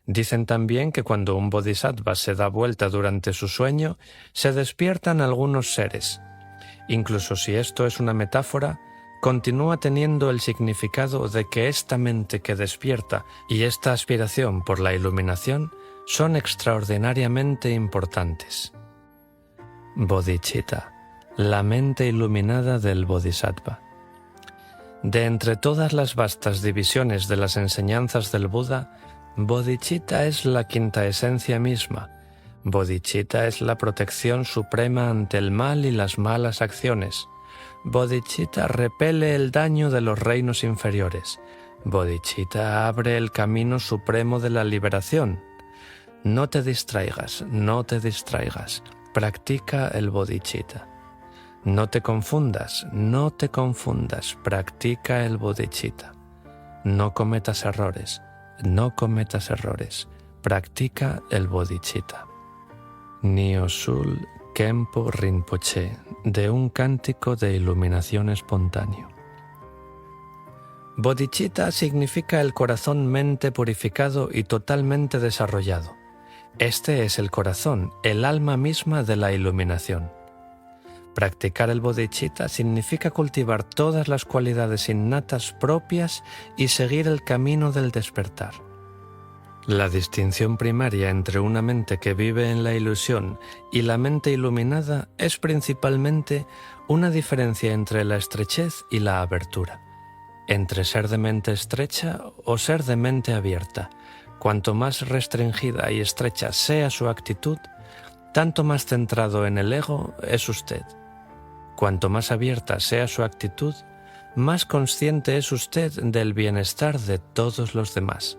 Dicen también que cuando un Bodhisattva se da vuelta durante su sueño, se despiertan algunos seres. Incluso si esto es una metáfora, continúa teniendo el significado de que esta mente que despierta y esta aspiración por la iluminación son extraordinariamente importantes. Bodhicitta, la mente iluminada del Bodhisattva. De entre todas las vastas divisiones de las enseñanzas del Buda, Bodhicitta es la quinta esencia misma. Bodhicitta es la protección suprema ante el mal y las malas acciones. Bodhicitta repele el daño de los reinos inferiores. Bodhicitta abre el camino supremo de la liberación. No te distraigas, no te distraigas. Practica el Bodhicitta. No te confundas, no te confundas. Practica el Bodhicitta. No cometas errores, no cometas errores. Practica el Bodhicitta. Nyosul Khenpo Rinpoche, de un cántico de iluminación espontáneo. Bodhicitta significa el corazón-mente purificado y totalmente desarrollado. Este es el corazón, el alma misma de la iluminación. Practicar el Bodhicitta significa cultivar todas las cualidades innatas propias y seguir el camino del despertar. La distinción primaria entre una mente que vive en la ilusión y la mente iluminada es principalmente una diferencia entre la estrechez y la abertura, entre ser de mente estrecha o ser de mente abierta. Cuanto más restringida y estrecha sea su actitud, tanto más centrado en el ego es usted. Cuanto más abierta sea su actitud, más consciente es usted del bienestar de todos los demás.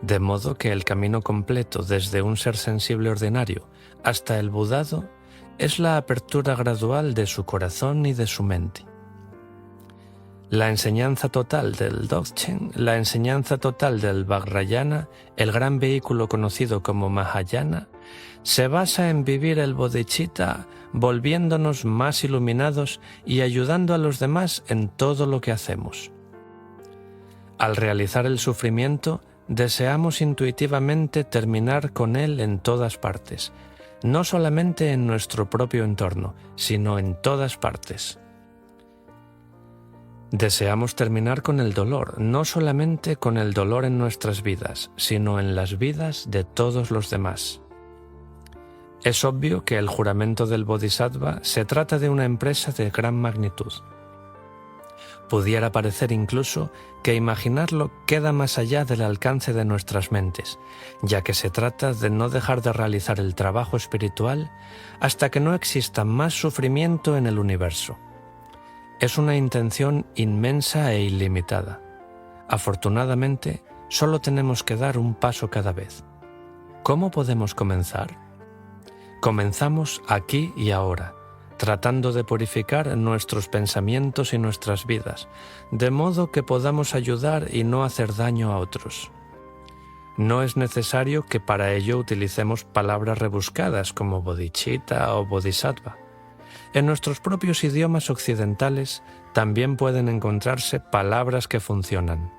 De modo que el camino completo desde un ser sensible ordinario hasta el budado es la apertura gradual de su corazón y de su mente. La enseñanza total del Dzogchen, la enseñanza total del Vajrayana, el gran vehículo conocido como Mahayana, se basa en vivir el Bodhicitta volviéndonos más iluminados y ayudando a los demás en todo lo que hacemos. Al realizar el sufrimiento, deseamos intuitivamente terminar con él en todas partes, no solamente en nuestro propio entorno, sino en todas partes. Deseamos terminar con el dolor, no solamente con el dolor en nuestras vidas, sino en las vidas de todos los demás. Es obvio que el juramento del Bodhisattva se trata de una empresa de gran magnitud. Pudiera parecer incluso que imaginarlo queda más allá del alcance de nuestras mentes, ya que se trata de no dejar de realizar el trabajo espiritual hasta que no exista más sufrimiento en el universo. Es una intención inmensa e ilimitada. Afortunadamente, solo tenemos que dar un paso cada vez. ¿Cómo podemos comenzar? Comenzamos aquí y ahora, tratando de purificar nuestros pensamientos y nuestras vidas, de modo que podamos ayudar y no hacer daño a otros. No es necesario que para ello utilicemos palabras rebuscadas como bodhicitta o bodhisattva. en nuestros propios idiomas occidentales también pueden encontrarse palabras que funcionan.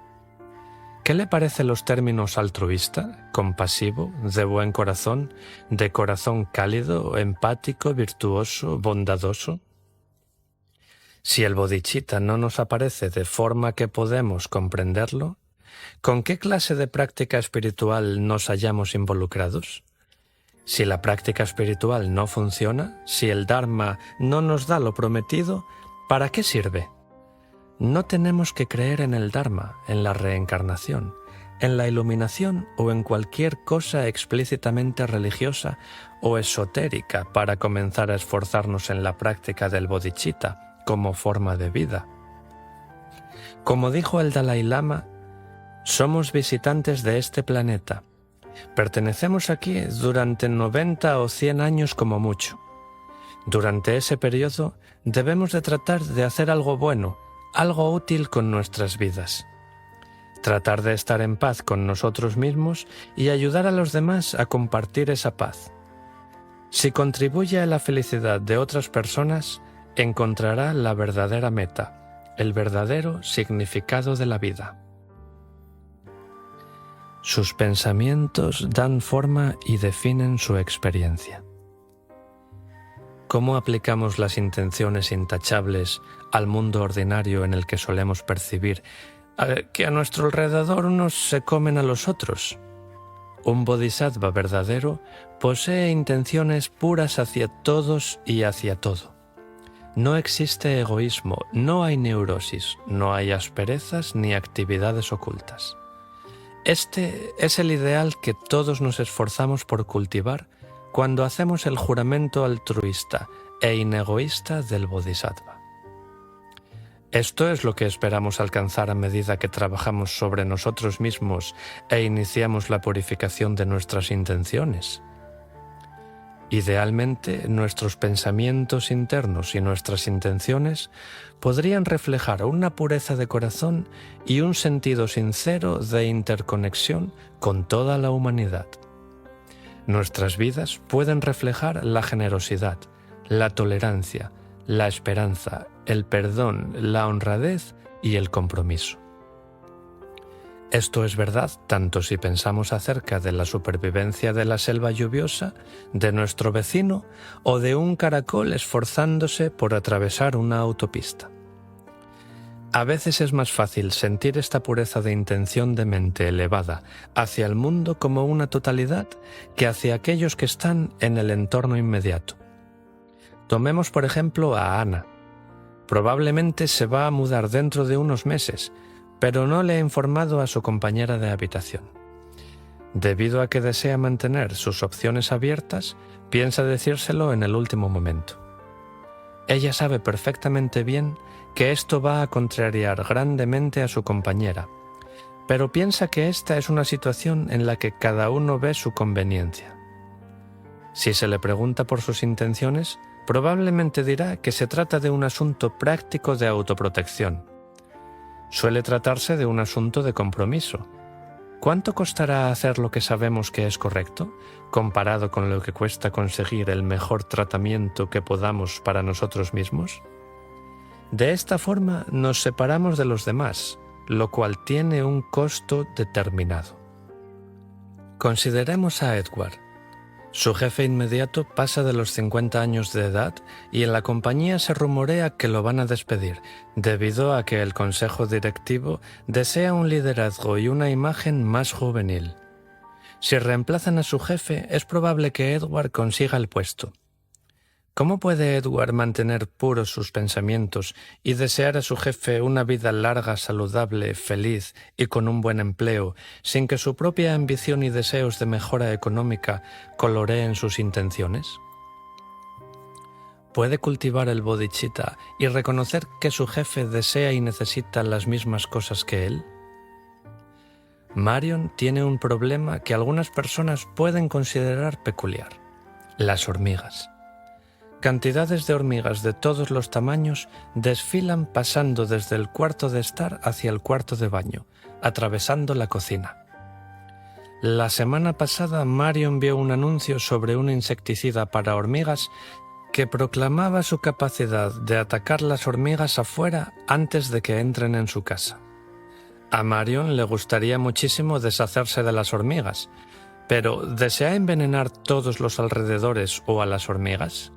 ¿Qué le parecen los términos altruista, compasivo, de buen corazón, de corazón cálido, empático, virtuoso, bondadoso? Si el bodhicitta no nos aparece de forma que podemos comprenderlo, ¿con qué clase de práctica espiritual nos hallamos involucrados? Si la práctica espiritual no funciona, si el Dharma no nos da lo prometido, ¿para qué sirve? No tenemos que creer en el Dharma, en la reencarnación, en la iluminación o en cualquier cosa explícitamente religiosa o esotérica para comenzar a esforzarnos en la práctica del bodhicitta como forma de vida. Como dijo el Dalai Lama, somos visitantes de este planeta. Pertenecemos aquí durante 90 o 100 años como mucho. Durante ese periodo debemos de tratar de hacer algo bueno, algo útil con nuestras vidas. Tratar de estar en paz con nosotros mismos y ayudar a los demás a compartir esa paz. Si contribuye a la felicidad de otras personas, encontrará la verdadera meta, el verdadero significado de la vida. Sus pensamientos dan forma y definen su experiencia. ¿Cómo aplicamos las intenciones intachables al mundo ordinario en el que solemos percibir que a nuestro alrededor unos se comen a los otros? Un bodhisattva verdadero posee intenciones puras hacia todos y hacia todo. No existe egoísmo, no hay neurosis, no hay asperezas ni actividades ocultas. Este es el ideal que todos nos esforzamos por cultivar cuando hacemos el juramento altruista e inegoísta del bodhisattva. Esto es lo que esperamos alcanzar a medida que trabajamos sobre nosotros mismos e iniciamos la purificación de nuestras intenciones. Idealmente, nuestros pensamientos internos y nuestras intenciones podrían reflejar una pureza de corazón y un sentido sincero de interconexión con toda la humanidad. Nuestras vidas pueden reflejar la generosidad, la tolerancia, la esperanza, el perdón, la honradez y el compromiso. Esto es verdad tanto si pensamos acerca de la supervivencia de la selva lluviosa, de nuestro vecino o de un caracol esforzándose por atravesar una autopista. A veces es más fácil sentir esta pureza de intención de mente elevada hacia el mundo como una totalidad que hacia aquellos que están en el entorno inmediato. Tomemos por ejemplo a Ana. Probablemente se va a mudar dentro de unos meses, pero no le ha informado a su compañera de habitación. Debido a que desea mantener sus opciones abiertas, piensa decírselo en el último momento. Ella sabe perfectamente bien que esto va a contrariar grandemente a su compañera, pero piensa que esta es una situación en la que cada uno ve su conveniencia. Si se le pregunta por sus intenciones, probablemente dirá que se trata de un asunto práctico de autoprotección. Suele tratarse de un asunto de compromiso. ¿Cuánto costará hacer lo que sabemos que es correcto, comparado con lo que cuesta conseguir el mejor tratamiento que podamos para nosotros mismos? De esta forma nos separamos de los demás, lo cual tiene un costo determinado. Consideremos a Edward. Su jefe inmediato pasa de los 50 años de edad y en la compañía se rumorea que lo van a despedir, debido a que el consejo directivo desea un liderazgo y una imagen más juvenil. Si reemplazan a su jefe, es probable que Edward consiga el puesto. ¿Cómo puede Edward mantener puros sus pensamientos y desear a su jefe una vida larga, saludable, feliz y con un buen empleo, sin que su propia ambición y deseos de mejora económica coloreen sus intenciones? ¿Puede cultivar el bodhicitta y reconocer que su jefe desea y necesita las mismas cosas que él? Marion tiene un problema que algunas personas pueden considerar peculiar: las hormigas. Cantidades de hormigas de todos los tamaños desfilan pasando desde el cuarto de estar hacia el cuarto de baño, atravesando la cocina. La semana pasada Marion vio un anuncio sobre un insecticida para hormigas que proclamaba su capacidad de atacar las hormigas afuera antes de que entren en su casa. A Marion le gustaría muchísimo deshacerse de las hormigas, pero ¿desea envenenar todos los alrededores o a las hormigas?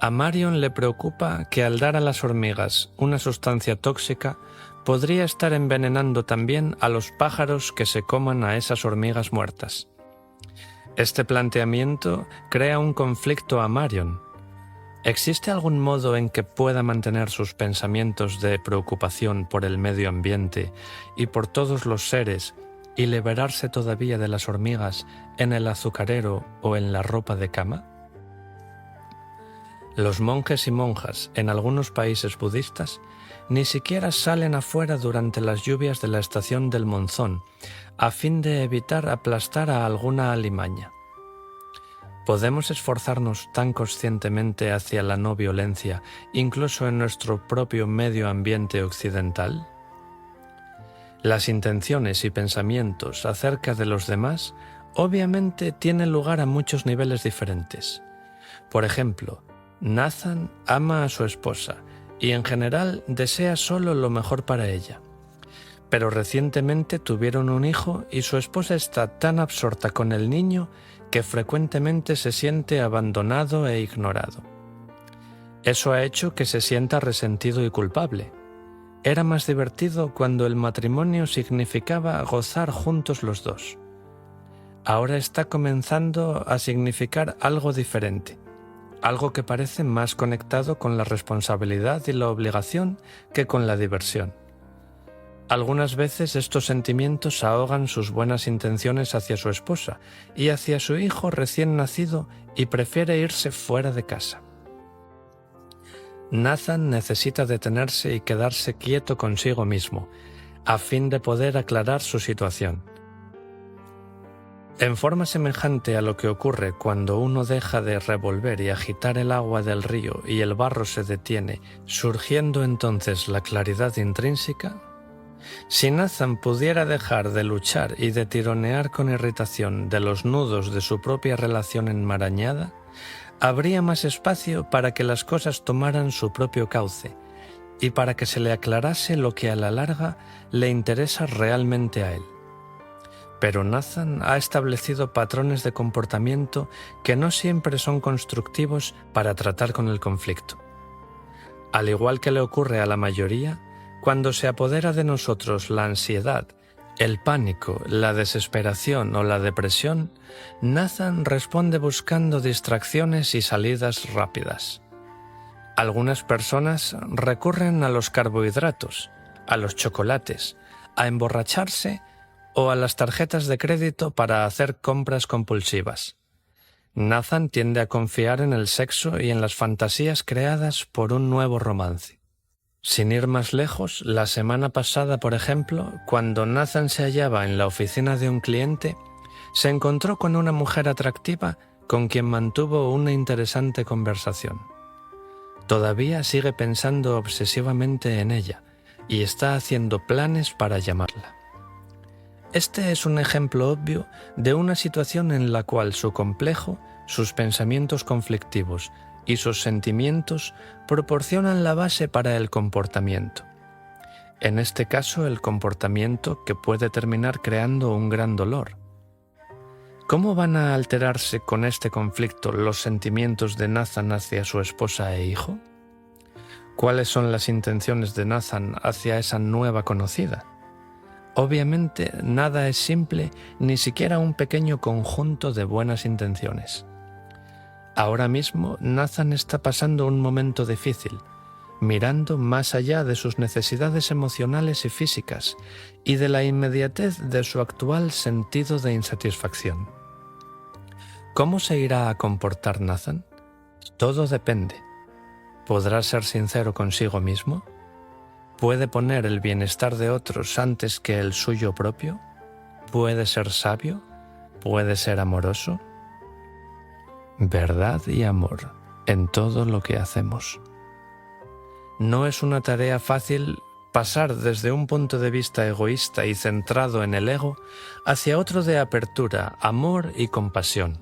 A Marion le preocupa que al dar a las hormigas una sustancia tóxica podría estar envenenando también a los pájaros que se coman a esas hormigas muertas. Este planteamiento crea un conflicto a Marion. ¿Existe algún modo en que pueda mantener sus pensamientos de preocupación por el medio ambiente y por todos los seres y liberarse todavía de las hormigas en el azucarero o en la ropa de cama? Los monjes y monjas en algunos países budistas ni siquiera salen afuera durante las lluvias de la estación del monzón, a fin de evitar aplastar a alguna alimaña. ¿Podemos esforzarnos tan conscientemente hacia la no violencia, incluso en nuestro propio medio ambiente occidental? Las intenciones y pensamientos acerca de los demás obviamente tienen lugar a muchos niveles diferentes. Por ejemplo, Nathan ama a su esposa y en general desea solo lo mejor para ella. Pero recientemente tuvieron un hijo y su esposa está tan absorta con el niño que frecuentemente se siente abandonado e ignorado. Eso ha hecho que se sienta resentido y culpable. Era más divertido cuando el matrimonio significaba gozar juntos los dos. Ahora está comenzando a significar algo diferente. Algo que parece más conectado con la responsabilidad y la obligación que con la diversión. Algunas veces estos sentimientos ahogan sus buenas intenciones hacia su esposa y hacia su hijo recién nacido y prefiere irse fuera de casa. Nathan necesita detenerse y quedarse quieto consigo mismo, a fin de poder aclarar su situación. En forma semejante a lo que ocurre cuando uno deja de revolver y agitar el agua del río y el barro se detiene, surgiendo entonces la claridad intrínseca, si Nathan pudiera dejar de luchar y de tironear con irritación de los nudos de su propia relación enmarañada, habría más espacio para que las cosas tomaran su propio cauce y para que se le aclarase lo que a la larga le interesa realmente a él. Pero Nathan ha establecido patrones de comportamiento que no siempre son constructivos para tratar con el conflicto. Al igual que le ocurre a la mayoría, cuando se apodera de nosotros la ansiedad, el pánico, la desesperación o la depresión, Nathan responde buscando distracciones y salidas rápidas. Algunas personas recurren a los carbohidratos, a los chocolates, a emborracharse o a las tarjetas de crédito para hacer compras compulsivas. Nathan tiende a confiar en el sexo y en las fantasías creadas por un nuevo romance. Sin ir más lejos, la semana pasada, por ejemplo, cuando Nathan se hallaba en la oficina de un cliente, se encontró con una mujer atractiva con quien mantuvo una interesante conversación. Todavía sigue pensando obsesivamente en ella y está haciendo planes para llamarla. Este es un ejemplo obvio de una situación en la cual su complejo, sus pensamientos conflictivos y sus sentimientos proporcionan la base para el comportamiento. En este caso, el comportamiento que puede terminar creando un gran dolor. ¿Cómo van a alterarse con este conflicto los sentimientos de Nathan hacia su esposa e hijo? ¿Cuáles son las intenciones de Nathan hacia esa nueva conocida? Obviamente, nada es simple, ni siquiera un pequeño conjunto de buenas intenciones. Ahora mismo, Nathan está pasando un momento difícil, mirando más allá de sus necesidades emocionales y físicas y de la inmediatez de su actual sentido de insatisfacción. ¿Cómo se irá a comportar Nathan? Todo depende. ¿Podrá ser sincero consigo mismo? ¿Puede poner el bienestar de otros antes que el suyo propio? ¿Puede ser sabio? ¿Puede ser amoroso? Verdad y amor en todo lo que hacemos. No es una tarea fácil pasar desde un punto de vista egoísta y centrado en el ego hacia otro de apertura, amor y compasión.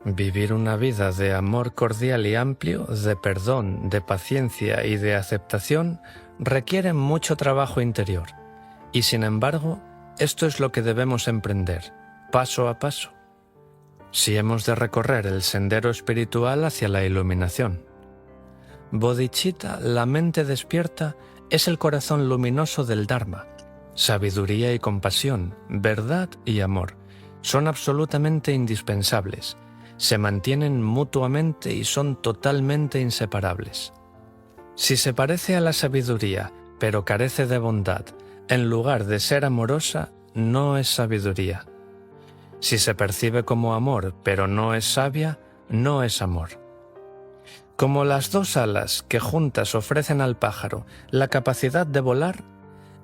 Vivir una vida de amor cordial y amplio, de perdón, de paciencia y de aceptación requiere mucho trabajo interior. Y sin embargo, esto es lo que debemos emprender, paso a paso, si hemos de recorrer el sendero espiritual hacia la iluminación. Bodhicitta, la mente despierta, es el corazón luminoso del Dharma. Sabiduría y compasión, verdad y amor son absolutamente indispensables. Se mantienen mutuamente y son totalmente inseparables. Si se parece a la sabiduría, pero carece de bondad, en lugar de ser amorosa, no es sabiduría. Si se percibe como amor, pero no es sabia, no es amor. Como las dos alas que juntas ofrecen al pájaro la capacidad de volar,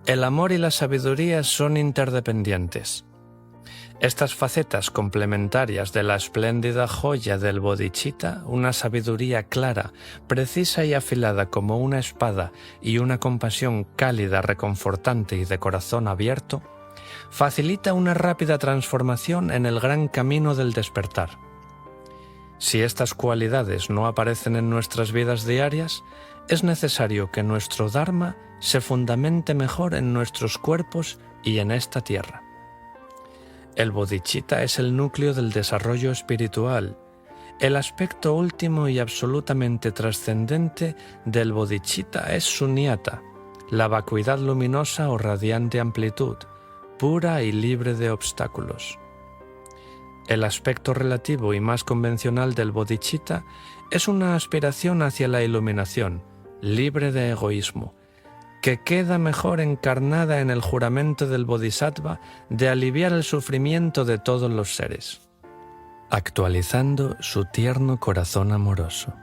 el amor y la sabiduría son interdependientes. Estas facetas complementarias de la espléndida joya del bodhicitta, una sabiduría clara, precisa y afilada como una espada y una compasión cálida, reconfortante y de corazón abierto, facilita una rápida transformación en el gran camino del despertar. Si estas cualidades no aparecen en nuestras vidas diarias, es necesario que nuestro Dharma se fundamente mejor en nuestros cuerpos y en esta tierra. El bodhicitta es el núcleo del desarrollo espiritual. El aspecto último y absolutamente trascendente del bodhicitta es sunyata, la vacuidad luminosa o radiante amplitud, pura y libre de obstáculos. El aspecto relativo y más convencional del bodhicitta es una aspiración hacia la iluminación, libre de egoísmo, que queda mejor encarnada en el juramento del bodhisattva de aliviar el sufrimiento de todos los seres, actualizando su tierno corazón amoroso.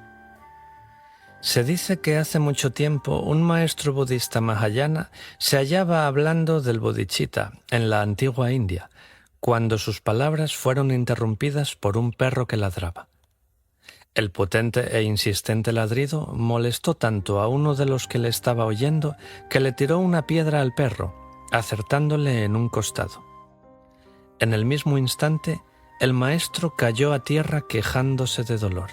Se dice que hace mucho tiempo un maestro budista mahayana se hallaba hablando del bodhicitta en la antigua India, cuando sus palabras fueron interrumpidas por un perro que ladraba. El potente e insistente ladrido molestó tanto a uno de los que le estaba oyendo que le tiró una piedra al perro, acertándole en un costado. En el mismo instante, el maestro cayó a tierra quejándose de dolor.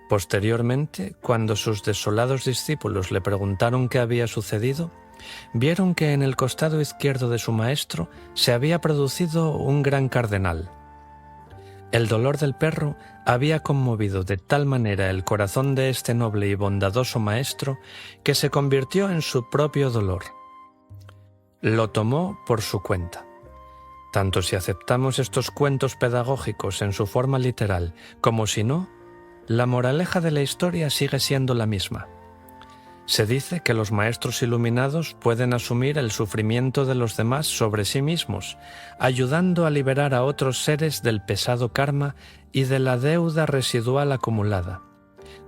Posteriormente, cuando sus desolados discípulos le preguntaron qué había sucedido, vieron que en el costado izquierdo de su maestro se había producido un gran cardenal. El dolor del perro había conmovido de tal manera el corazón de este noble y bondadoso maestro que se convirtió en su propio dolor. Lo tomó por su cuenta. Tanto si aceptamos estos cuentos pedagógicos en su forma literal como si no, la moraleja de la historia sigue siendo la misma. Se dice que los maestros iluminados pueden asumir el sufrimiento de los demás sobre sí mismos, ayudando a liberar a otros seres del pesado karma y de la deuda residual acumulada,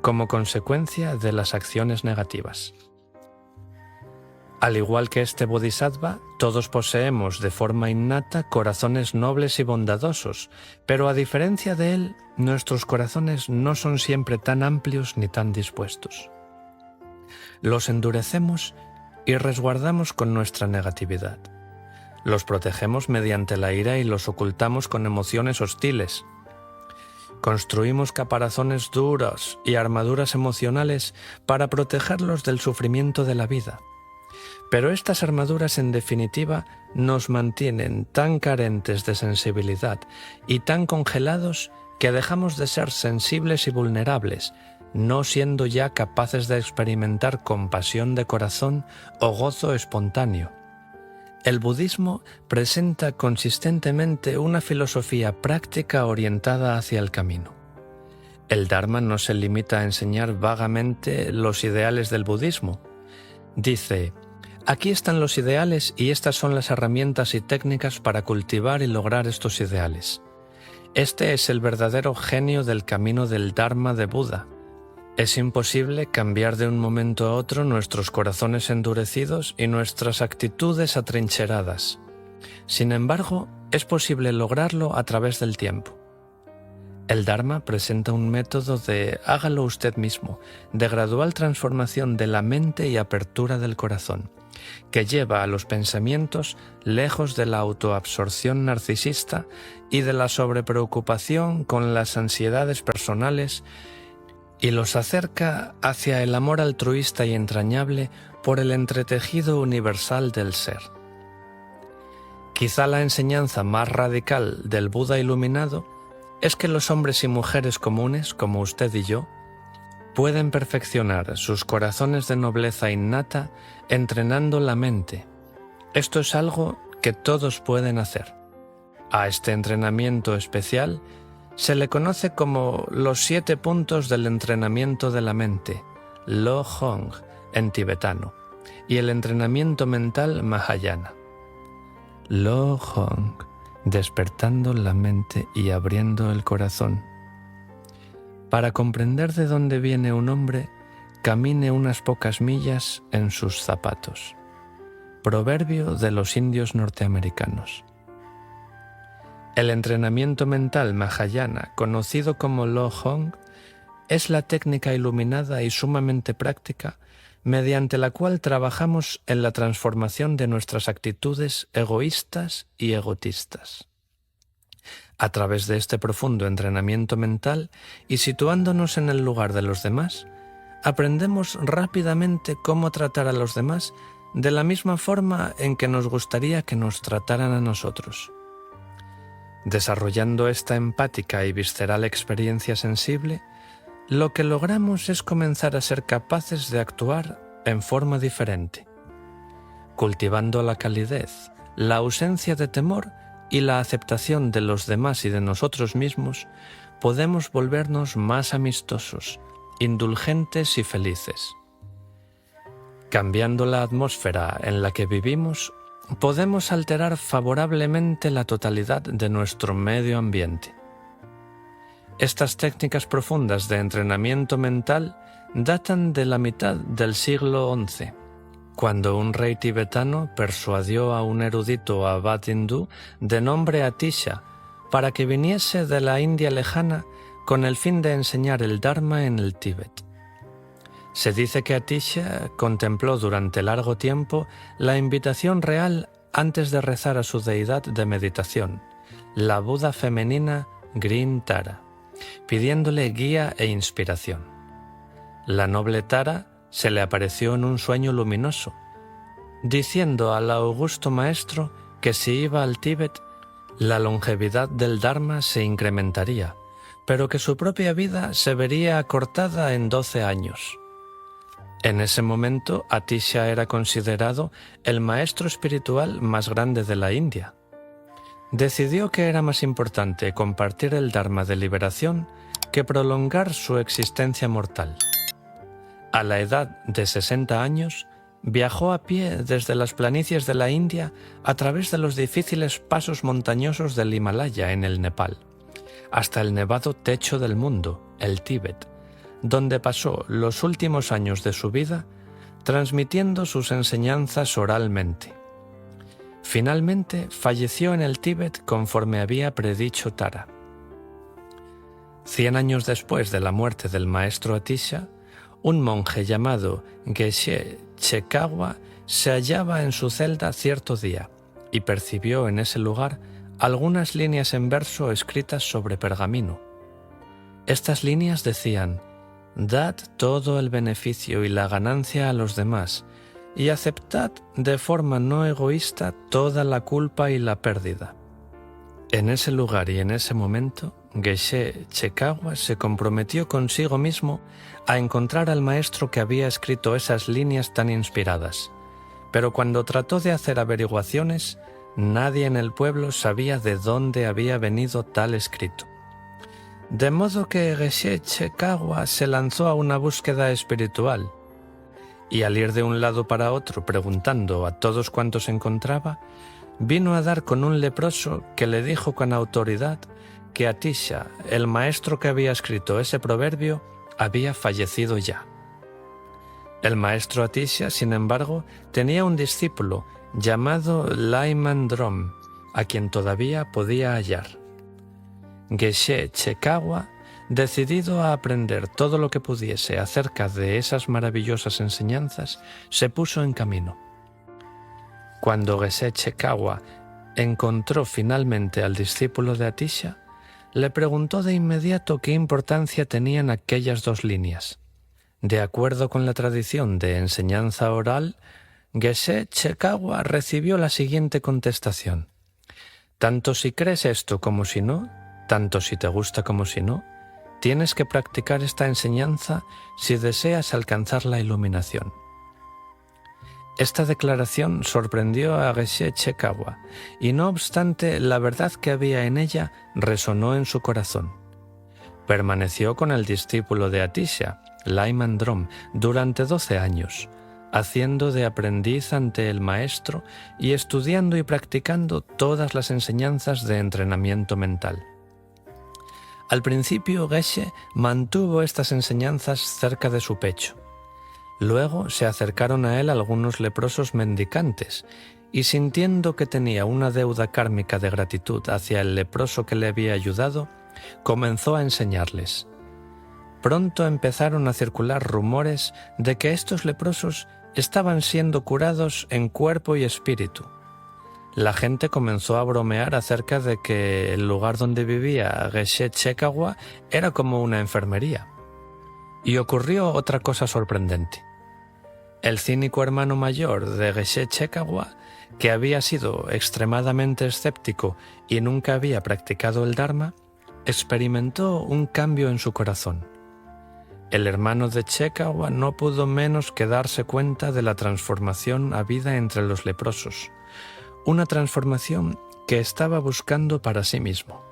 como consecuencia de las acciones negativas. Al igual que este bodhisattva, todos poseemos de forma innata corazones nobles y bondadosos, pero a diferencia de él, nuestros corazones no son siempre tan amplios ni tan dispuestos. Los endurecemos y resguardamos con nuestra negatividad. Los protegemos mediante la ira y los ocultamos con emociones hostiles. Construimos caparazones duros y armaduras emocionales para protegerlos del sufrimiento de la vida. Pero estas armaduras, en definitiva, nos mantienen tan carentes de sensibilidad y tan congelados que dejamos de ser sensibles y vulnerables, no siendo ya capaces de experimentar compasión de corazón o gozo espontáneo. El budismo presenta consistentemente una filosofía práctica orientada hacia el camino. El Dharma no se limita a enseñar vagamente los ideales del budismo. Dice: aquí están los ideales y estas son las herramientas y técnicas para cultivar y lograr estos ideales. Este es el verdadero genio del camino del Dharma de Buda. Es imposible cambiar de un momento a otro nuestros corazones endurecidos y nuestras actitudes atrincheradas. Sin embargo, es posible lograrlo a través del tiempo. El Dharma presenta un método de hágalo usted mismo, de gradual transformación de la mente y apertura del corazón, que lleva a los pensamientos lejos de la autoabsorción narcisista y de la sobrepreocupación con las ansiedades personales y los acerca hacia el amor altruista y entrañable por el entretejido universal del ser. Quizá la enseñanza más radical del Buda iluminado es que los hombres y mujeres comunes, como usted y yo, pueden perfeccionar sus corazones de nobleza innata entrenando la mente. Esto es algo que todos pueden hacer. A este entrenamiento especial se le conoce como los 7 puntos del entrenamiento de la mente, Lo Hong en tibetano, y el entrenamiento mental Mahayana. Lo Hong, despertando la mente y abriendo el corazón. Para comprender de dónde viene un hombre, camine unas pocas millas en sus zapatos. Proverbio de los indios norteamericanos. El entrenamiento mental Mahayana, conocido como Lo Hong, es la técnica iluminada y sumamente práctica mediante la cual trabajamos en la transformación de nuestras actitudes egoístas y egotistas. A través de este profundo entrenamiento mental y situándonos en el lugar de los demás, aprendemos rápidamente cómo tratar a los demás de la misma forma en que nos gustaría que nos trataran a nosotros. Desarrollando esta empática y visceral experiencia sensible, lo que logramos es comenzar a ser capaces de actuar en forma diferente, cultivando la calidez, la ausencia de temor y la aceptación de los demás y de nosotros mismos. Podemos volvernos más amistosos, indulgentes y felices. Cambiando la atmósfera en la que vivimos, podemos alterar favorablemente la totalidad de nuestro medio ambiente. Estas técnicas profundas de entrenamiento mental datan de la mitad del siglo XI, cuando un rey tibetano persuadió a un erudito abad hindú de nombre Atisha para que viniese de la India lejana con el fin de enseñar el Dharma en el Tíbet. Se dice que Atisha contempló durante largo tiempo la invitación real antes de rezar a su deidad de meditación, la Buda femenina Green Tara, pidiéndole guía e inspiración. La noble Tara se le apareció en un sueño luminoso, diciendo al augusto maestro que si iba al Tíbet, la longevidad del Dharma se incrementaría, pero que su propia vida se vería acortada en 12 años. En ese momento, Atisha era considerado el maestro espiritual más grande de la India. Decidió que era más importante compartir el Dharma de liberación que prolongar su existencia mortal. A la edad de 60 años, viajó a pie desde las planicies de la India a través de los difíciles pasos montañosos del Himalaya en el Nepal, hasta el nevado techo del mundo, el Tíbet, donde pasó los últimos años de su vida transmitiendo sus enseñanzas oralmente. Finalmente falleció en el Tíbet conforme había predicho Tara. 100 años después de la muerte del maestro Atisha, un monje llamado Geshe Chekawa se hallaba en su celda cierto día y percibió en ese lugar algunas líneas en verso escritas sobre pergamino. Estas líneas decían: «Dad todo el beneficio y la ganancia a los demás, y aceptad de forma no egoísta toda la culpa y la pérdida». En ese lugar y en ese momento, Geshe Chekawa se comprometió consigo mismo a encontrar al maestro que había escrito esas líneas tan inspiradas. Pero cuando trató de hacer averiguaciones, nadie en el pueblo sabía de dónde había venido tal escrito. De modo que Geshe Chekawa se lanzó a una búsqueda espiritual, y al ir de un lado para otro preguntando a todos cuantos encontraba, vino a dar con un leproso que le dijo con autoridad que Atisha, el maestro que había escrito ese proverbio, había fallecido ya. El maestro Atisha, sin embargo, tenía un discípulo llamado Laiman Drom, a quien todavía podía hallar. Geshe Chekawa, decidido a aprender todo lo que pudiese acerca de esas maravillosas enseñanzas, se puso en camino. Cuando Geshe Chekawa encontró finalmente al discípulo de Atisha, le preguntó de inmediato qué importancia tenían aquellas 2 líneas. De acuerdo con la tradición de enseñanza oral, Geshe Chekawa recibió la siguiente contestación: tanto si crees esto como si no, tanto si te gusta como si no, tienes que practicar esta enseñanza si deseas alcanzar la iluminación. Esta declaración sorprendió a Geshe Chekawa y no obstante la verdad que había en ella resonó en su corazón. Permaneció con el discípulo de Atisha, Lyman Drom, durante 12 años, haciendo de aprendiz ante el maestro y estudiando y practicando todas las enseñanzas de entrenamiento mental. Al principio Geshe mantuvo estas enseñanzas cerca de su pecho. Luego se acercaron a él algunos leprosos mendicantes y sintiendo que tenía una deuda kármica de gratitud hacia el leproso que le había ayudado, comenzó a enseñarles. Pronto empezaron a circular rumores de que estos leprosos estaban siendo curados en cuerpo y espíritu. La gente comenzó a bromear acerca de que el lugar donde vivía Geshe Chekawa era como una enfermería. Y ocurrió otra cosa sorprendente. El cínico hermano mayor de Geshe Chekawa, que había sido extremadamente escéptico y nunca había practicado el Dharma, experimentó un cambio en su corazón. El hermano de Chekawa no pudo menos que darse cuenta de la transformación habida entre los leprosos, una transformación que estaba buscando para sí mismo.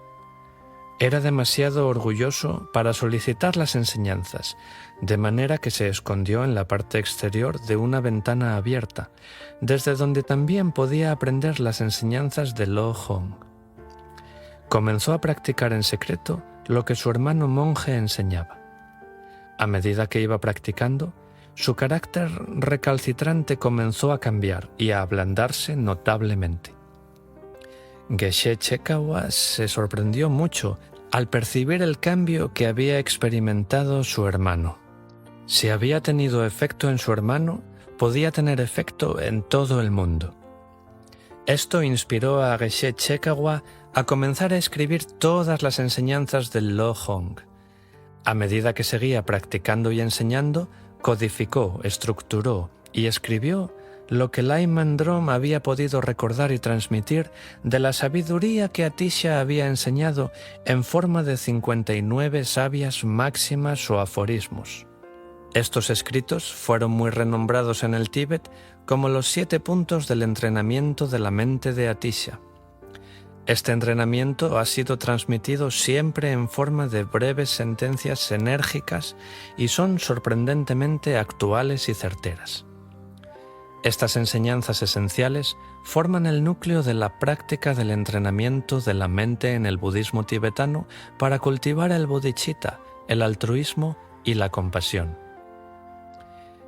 Era demasiado orgulloso para solicitar las enseñanzas, de manera que se escondió en la parte exterior de una ventana abierta, desde donde también podía aprender las enseñanzas de Lo Hong. Comenzó a practicar en secreto lo que su hermano monje enseñaba. A medida que iba practicando, su carácter recalcitrante comenzó a cambiar y a ablandarse notablemente. Geshe Chekawa se sorprendió mucho al percibir el cambio que había experimentado su hermano. Si había tenido efecto en su hermano, podía tener efecto en todo el mundo. Esto inspiró a Geshe Chekawa a comenzar a escribir todas las enseñanzas del Lo Hong. A medida que seguía practicando y enseñando, codificó, estructuró y escribió lo que Lyman Drom había podido recordar y transmitir de la sabiduría que Atisha había enseñado en forma de 59 sabias máximas o aforismos. Estos escritos fueron muy renombrados en el Tíbet como los 7 puntos del entrenamiento de la mente de Atisha. Este entrenamiento ha sido transmitido siempre en forma de breves sentencias enérgicas y son sorprendentemente actuales y certeras. Estas enseñanzas esenciales forman el núcleo de la práctica del entrenamiento de la mente en el budismo tibetano para cultivar el bodhicitta, el altruismo y la compasión.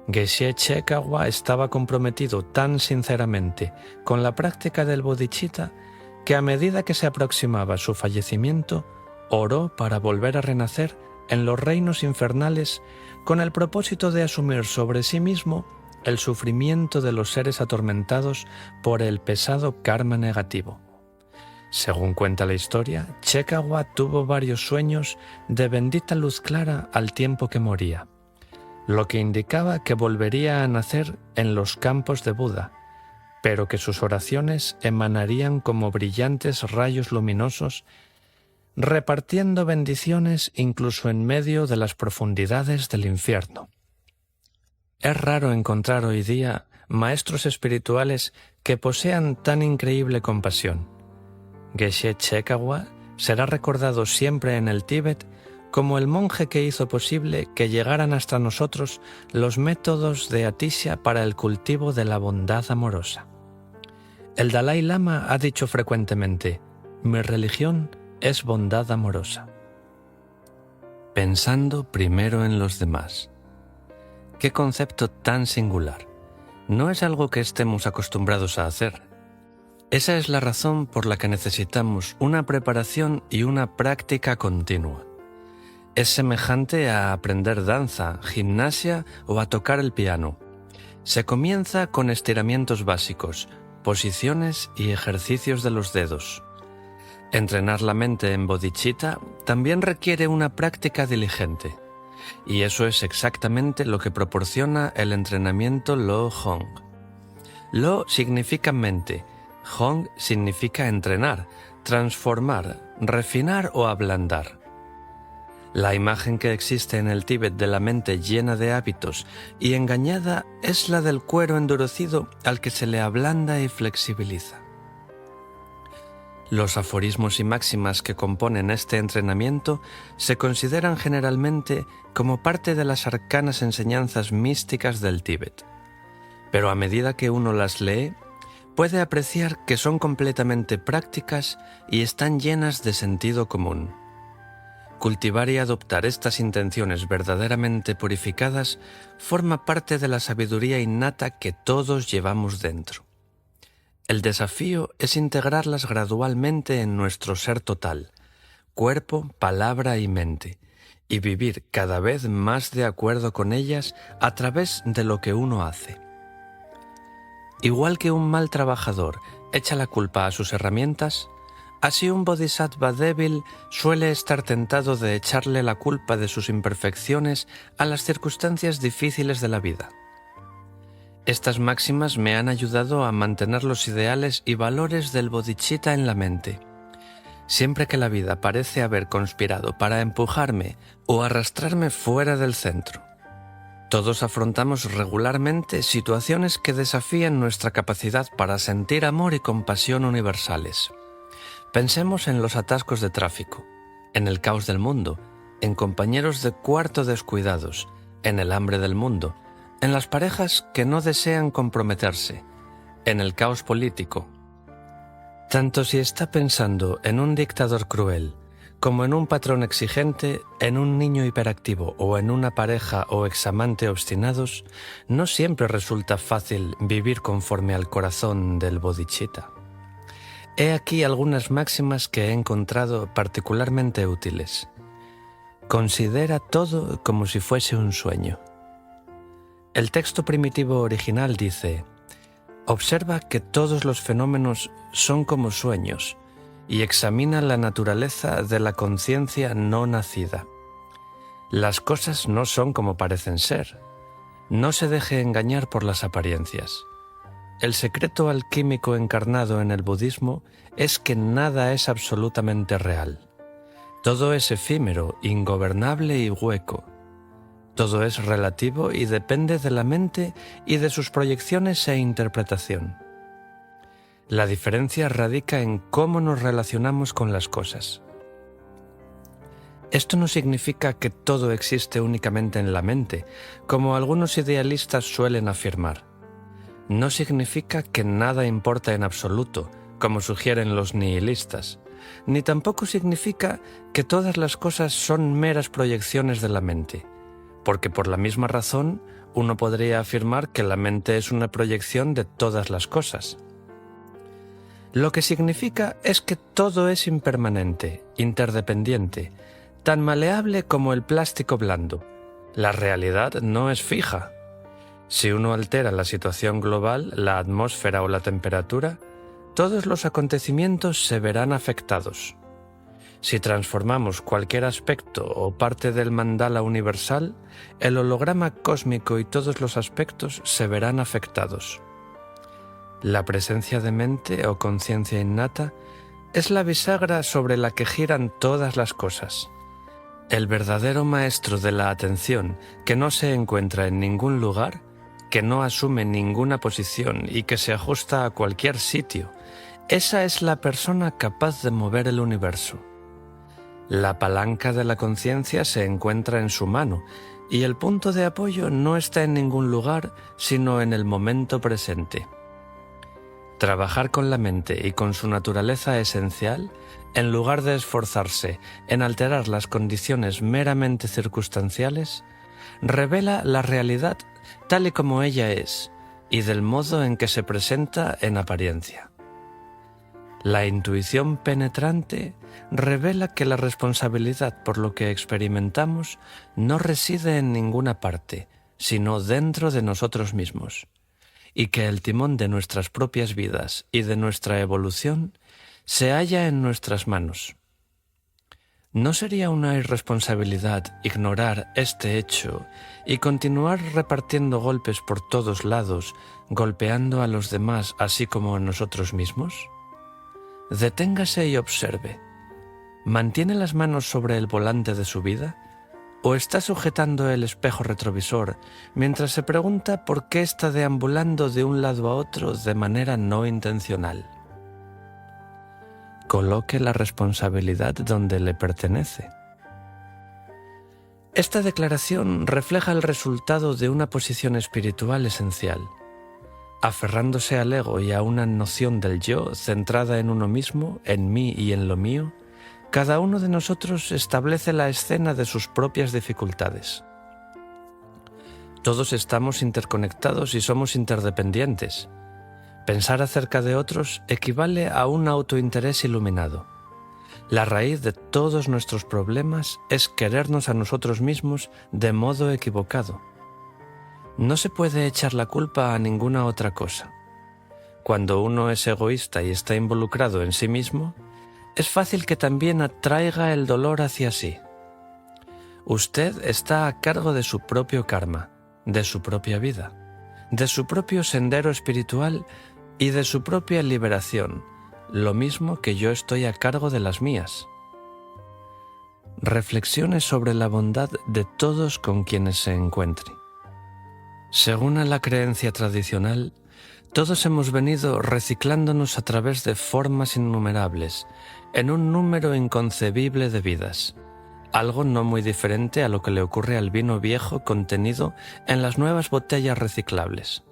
Geshe Chekawa estaba comprometido tan sinceramente con la práctica del bodhicitta que a medida que se aproximaba su fallecimiento, oró para volver a renacer en los reinos infernales con el propósito de asumir sobre sí mismo el sufrimiento de los seres atormentados por el pesado karma negativo. Según cuenta la historia, Chekawa tuvo varios sueños de bendita luz clara al tiempo que moría, lo que indicaba que volvería a nacer en los campos de Buda, pero que sus oraciones emanarían como brillantes rayos luminosos, repartiendo bendiciones incluso en medio de las profundidades del infierno. Es raro encontrar hoy día maestros espirituales que posean tan increíble compasión. Geshe Chekawa será recordado siempre en el Tíbet como el monje que hizo posible que llegaran hasta nosotros los métodos de Atisha para el cultivo de la bondad amorosa. El Dalai Lama ha dicho frecuentemente: mi religión es bondad amorosa. Pensando primero en los demás. ¡Qué concepto tan singular! No es algo que estemos acostumbrados a hacer. Esa es la razón por la que necesitamos una preparación y una práctica continua. Es semejante a aprender danza, gimnasia o a tocar el piano. Se comienza con estiramientos básicos, posiciones y ejercicios de los dedos. Entrenar la mente en bodhicitta también requiere una práctica diligente, y eso es exactamente lo que proporciona el entrenamiento Lo Hong. Lo significa mente, Hong significa entrenar, transformar, refinar o ablandar. La imagen que existe en el Tíbet de la mente llena de hábitos y engañada es la del cuero endurecido al que se le ablanda y flexibiliza. Los aforismos y máximas que componen este entrenamiento se consideran generalmente como parte de las arcanas enseñanzas místicas del Tíbet, pero a medida que uno las lee, puede apreciar que son completamente prácticas y están llenas de sentido común. Cultivar y adoptar estas intenciones verdaderamente purificadas forma parte de la sabiduría innata que todos llevamos dentro. El desafío es integrarlas gradualmente en nuestro ser total, cuerpo, palabra y mente, y vivir cada vez más de acuerdo con ellas a través de lo que uno hace. Igual que un mal trabajador echa la culpa a sus herramientas, así un bodhisattva débil suele estar tentado de echarle la culpa de sus imperfecciones a las circunstancias difíciles de la vida. Estas máximas me han ayudado a mantener los ideales y valores del bodhicitta en la mente. Siempre que la vida parece haber conspirado para empujarme o arrastrarme fuera del centro. Todos afrontamos regularmente situaciones que desafían nuestra capacidad para sentir amor y compasión universales. Pensemos en los atascos de tráfico, en el caos del mundo, en compañeros de cuarto descuidados, en el hambre del mundo, en las parejas que no desean comprometerse, en el caos político. Tanto si está pensando en un dictador cruel, como en un patrón exigente, en un niño hiperactivo o en una pareja o examante obstinados, no siempre resulta fácil vivir conforme al corazón del bodhicitta. He aquí algunas máximas que he encontrado particularmente útiles. Considera todo como si fuese un sueño. El texto primitivo original dice: observa que todos los fenómenos son como sueños y examina la naturaleza de la conciencia no nacida. Las cosas no son como parecen ser. No se deje engañar por las apariencias. El secreto alquímico encarnado en el budismo es que nada es absolutamente real. Todo es efímero, ingobernable y hueco. Todo es relativo y depende de la mente y de sus proyecciones e interpretación. La diferencia radica en cómo nos relacionamos con las cosas. Esto no significa que todo existe únicamente en la mente, como algunos idealistas suelen afirmar. No significa que nada importa en absoluto, como sugieren los nihilistas, ni tampoco significa que todas las cosas son meras proyecciones de la mente, porque por la misma razón uno podría afirmar que la mente es una proyección de todas las cosas. Lo que significa es que todo es impermanente, interdependiente, tan maleable como el plástico blando. La realidad no es fija. Si uno altera la situación global, la atmósfera o la temperatura, todos los acontecimientos se verán afectados. Si transformamos cualquier aspecto o parte del mandala universal, el holograma cósmico y todos los aspectos se verán afectados. La presencia de mente o conciencia innata es la bisagra sobre la que giran todas las cosas. El verdadero maestro de la atención, que no se encuentra en ningún lugar, que no asume ninguna posición y que se ajusta a cualquier sitio, esa es la persona capaz de mover el universo. La palanca de la conciencia se encuentra en su mano y el punto de apoyo no está en ningún lugar, sino en el momento presente. Trabajar con la mente y con su naturaleza esencial, en lugar de esforzarse en alterar las condiciones meramente circunstanciales, revela la realidad tal y como ella es y del modo en que se presenta en apariencia. La intuición penetrante revela que la responsabilidad por lo que experimentamos no reside en ninguna parte, sino dentro de nosotros mismos, y que el timón de nuestras propias vidas y de nuestra evolución se halla en nuestras manos. ¿No sería una irresponsabilidad ignorar este hecho y continuar repartiendo golpes por todos lados, golpeando a los demás así como a nosotros mismos? Deténgase y observe. ¿Mantiene las manos sobre el volante de su vida? ¿O está sujetando el espejo retrovisor mientras se pregunta por qué está deambulando de un lado a otro de manera no intencional? Coloque la responsabilidad donde le pertenece. Esta declaración refleja el resultado de una posición espiritual esencial. Aferrándose al ego y a una noción del yo centrada en uno mismo, en mí y en lo mío, cada uno de nosotros establece la escena de sus propias dificultades. Todos estamos interconectados y somos interdependientes. Pensar acerca de otros equivale a un autointerés iluminado. La raíz de todos nuestros problemas es querernos a nosotros mismos de modo equivocado. No se puede echar la culpa a ninguna otra cosa. Cuando uno es egoísta y está involucrado en sí mismo, es fácil que también atraiga el dolor hacia sí. Usted está a cargo de su propio karma, de su propia vida, de su propio sendero espiritual y de su propia liberación, lo mismo que yo estoy a cargo de las mías. Reflexione sobre la bondad de todos con quienes se encuentre. Según la creencia tradicional, todos hemos venido reciclándonos a través de formas innumerables, en un número inconcebible de vidas, algo no muy diferente a lo que le ocurre al vino viejo contenido en las nuevas botellas reciclables.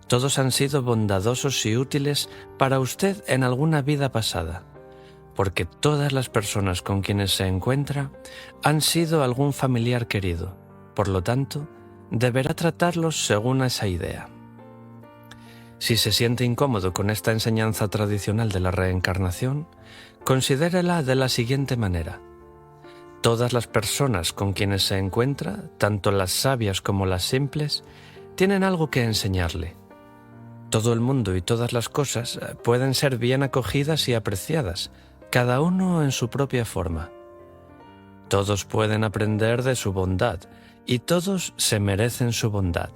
Todos han sido bondadosos y útiles para usted en alguna vida pasada, porque todas las personas con quienes se encuentra han sido algún familiar querido, por lo tanto, deberá tratarlos según esa idea. Si se siente incómodo con esta enseñanza tradicional de la reencarnación, considérela de la siguiente manera. Todas las personas con quienes se encuentra, tanto las sabias como las simples, tienen algo que enseñarle. Todo el mundo y todas las cosas pueden ser bien acogidas y apreciadas, cada uno en su propia forma. Todos pueden aprender de su bondad, y todos se merecen su bondad.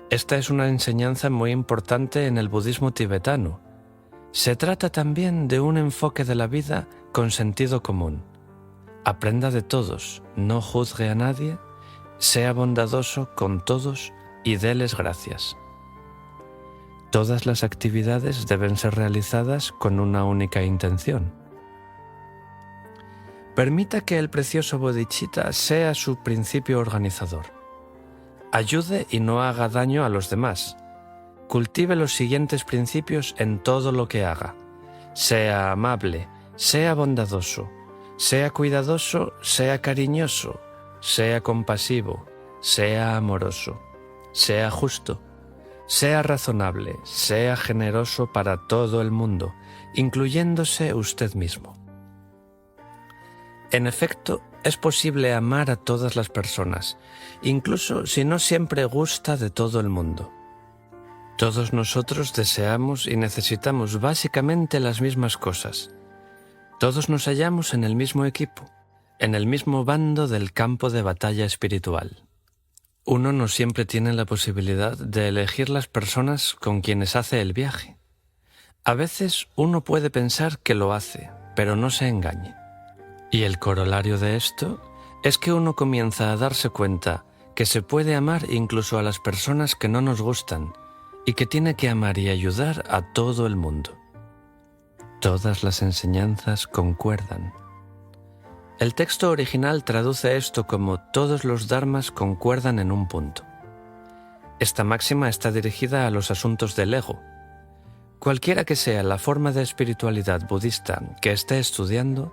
Esta es una enseñanza muy importante en el budismo tibetano. Se trata también de un enfoque de la vida con sentido común. Aprenda de todos, no juzgue a nadie, sea bondadoso con todos y déles gracias. Todas las actividades deben ser realizadas con una única intención. Permita que el precioso bodhicitta sea su principio organizador. Ayude y no haga daño a los demás. Cultive los siguientes principios en todo lo que haga. Sea amable, sea bondadoso, sea cuidadoso, sea cariñoso, sea compasivo, sea amoroso, sea justo, sea razonable, sea generoso para todo el mundo, incluyéndose usted mismo. En efecto, es posible amar a todas las personas, incluso si no siempre gusta de todo el mundo. Todos nosotros deseamos y necesitamos básicamente las mismas cosas. Todos nos hallamos en el mismo equipo, en el mismo bando del campo de batalla espiritual. Uno no siempre tiene la posibilidad de elegir las personas con quienes hace el viaje. A veces uno puede pensar que lo hace, pero no se engañe. Y el corolario de esto es que uno comienza a darse cuenta que se puede amar incluso a las personas que no nos gustan y que tiene que amar y ayudar a todo el mundo. Todas las enseñanzas concuerdan. El texto original traduce esto como todos los dharmas concuerdan en un punto. Esta máxima está dirigida a los asuntos del ego. Cualquiera que sea la forma de espiritualidad budista que esté estudiando,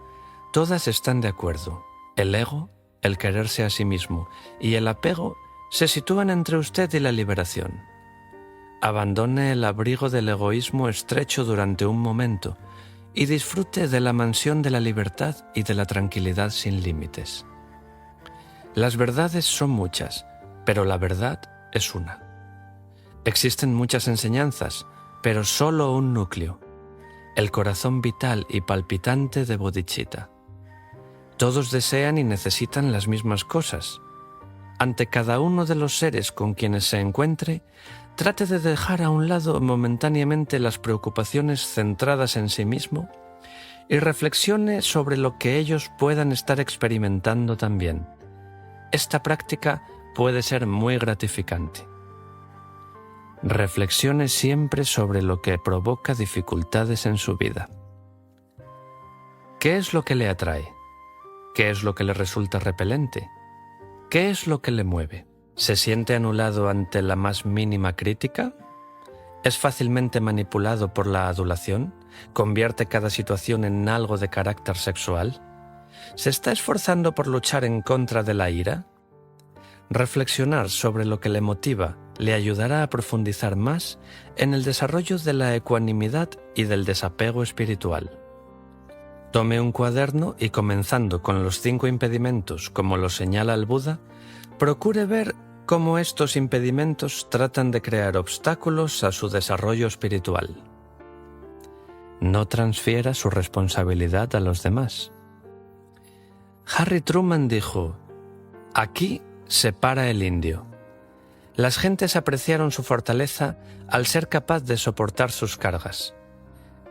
todas están de acuerdo. El ego, el quererse a sí mismo y el apego se sitúan entre usted y la liberación. Abandone el abrigo del egoísmo estrecho durante un momento y disfrute de la mansión de la libertad y de la tranquilidad sin límites. Las verdades son muchas, pero la verdad es una. Existen muchas enseñanzas, pero solo un núcleo, el corazón vital y palpitante de Bodhicitta. Todos desean y necesitan las mismas cosas. Ante cada uno de los seres con quienes se encuentre, trate de dejar a un lado momentáneamente las preocupaciones centradas en sí mismo y reflexione sobre lo que ellos puedan estar experimentando también. Esta práctica puede ser muy gratificante. Reflexione siempre sobre lo que provoca dificultades en su vida. ¿Qué es lo que le atrae? ¿Qué es lo que le resulta repelente? ¿Qué es lo que le mueve? ¿Se siente anulado ante la más mínima crítica? ¿Es fácilmente manipulado por la adulación? ¿Convierte cada situación en algo de carácter sexual? ¿Se está esforzando por luchar en contra de la ira? Reflexionar sobre lo que le motiva le ayudará a profundizar más en el desarrollo de la ecuanimidad y del desapego espiritual. Tome un cuaderno y, comenzando con los 5 impedimentos, como lo señala el Buda, procure ver cómo estos impedimentos tratan de crear obstáculos a su desarrollo espiritual. No transfiera su responsabilidad a los demás. Harry Truman dijo: «Aquí se para el indio». Las gentes apreciaron su fortaleza al ser capaz de soportar sus cargas.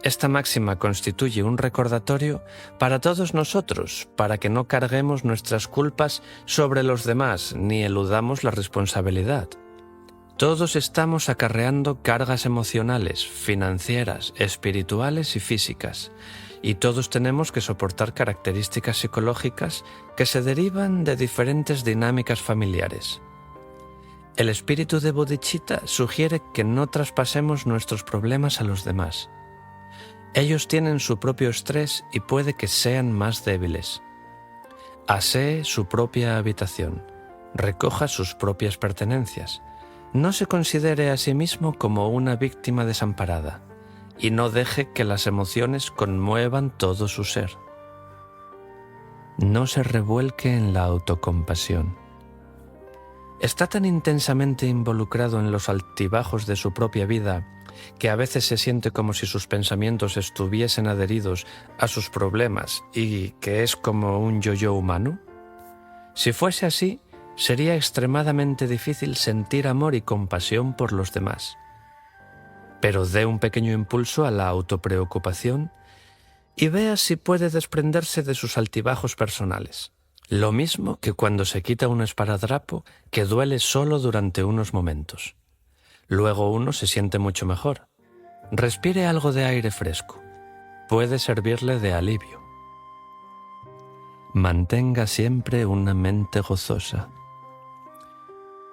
Esta máxima constituye un recordatorio para todos nosotros, para que no carguemos nuestras culpas sobre los demás ni eludamos la responsabilidad. Todos estamos acarreando cargas emocionales, financieras, espirituales y físicas, y todos tenemos que soportar características psicológicas que se derivan de diferentes dinámicas familiares. El espíritu de Bodhicitta sugiere que no traspasemos nuestros problemas a los demás. Ellos tienen su propio estrés y puede que sean más débiles. Asee su propia habitación, recoja sus propias pertenencias. No se considere a sí mismo como una víctima desamparada y no deje que las emociones conmuevan todo su ser. No se revuelque en la autocompasión. Está tan intensamente involucrado en los altibajos de su propia vida que a veces se siente como si sus pensamientos estuviesen adheridos a sus problemas y que es como un yo-yo humano. Si fuese así, sería extremadamente difícil sentir amor y compasión por los demás. Pero dé un pequeño impulso a la autopreocupación y vea si puede desprenderse de sus altibajos personales. Lo mismo que cuando se quita un esparadrapo que duele solo durante unos momentos. Luego uno se siente mucho mejor. Respire algo de aire fresco. Puede servirle de alivio. Mantenga siempre una mente gozosa.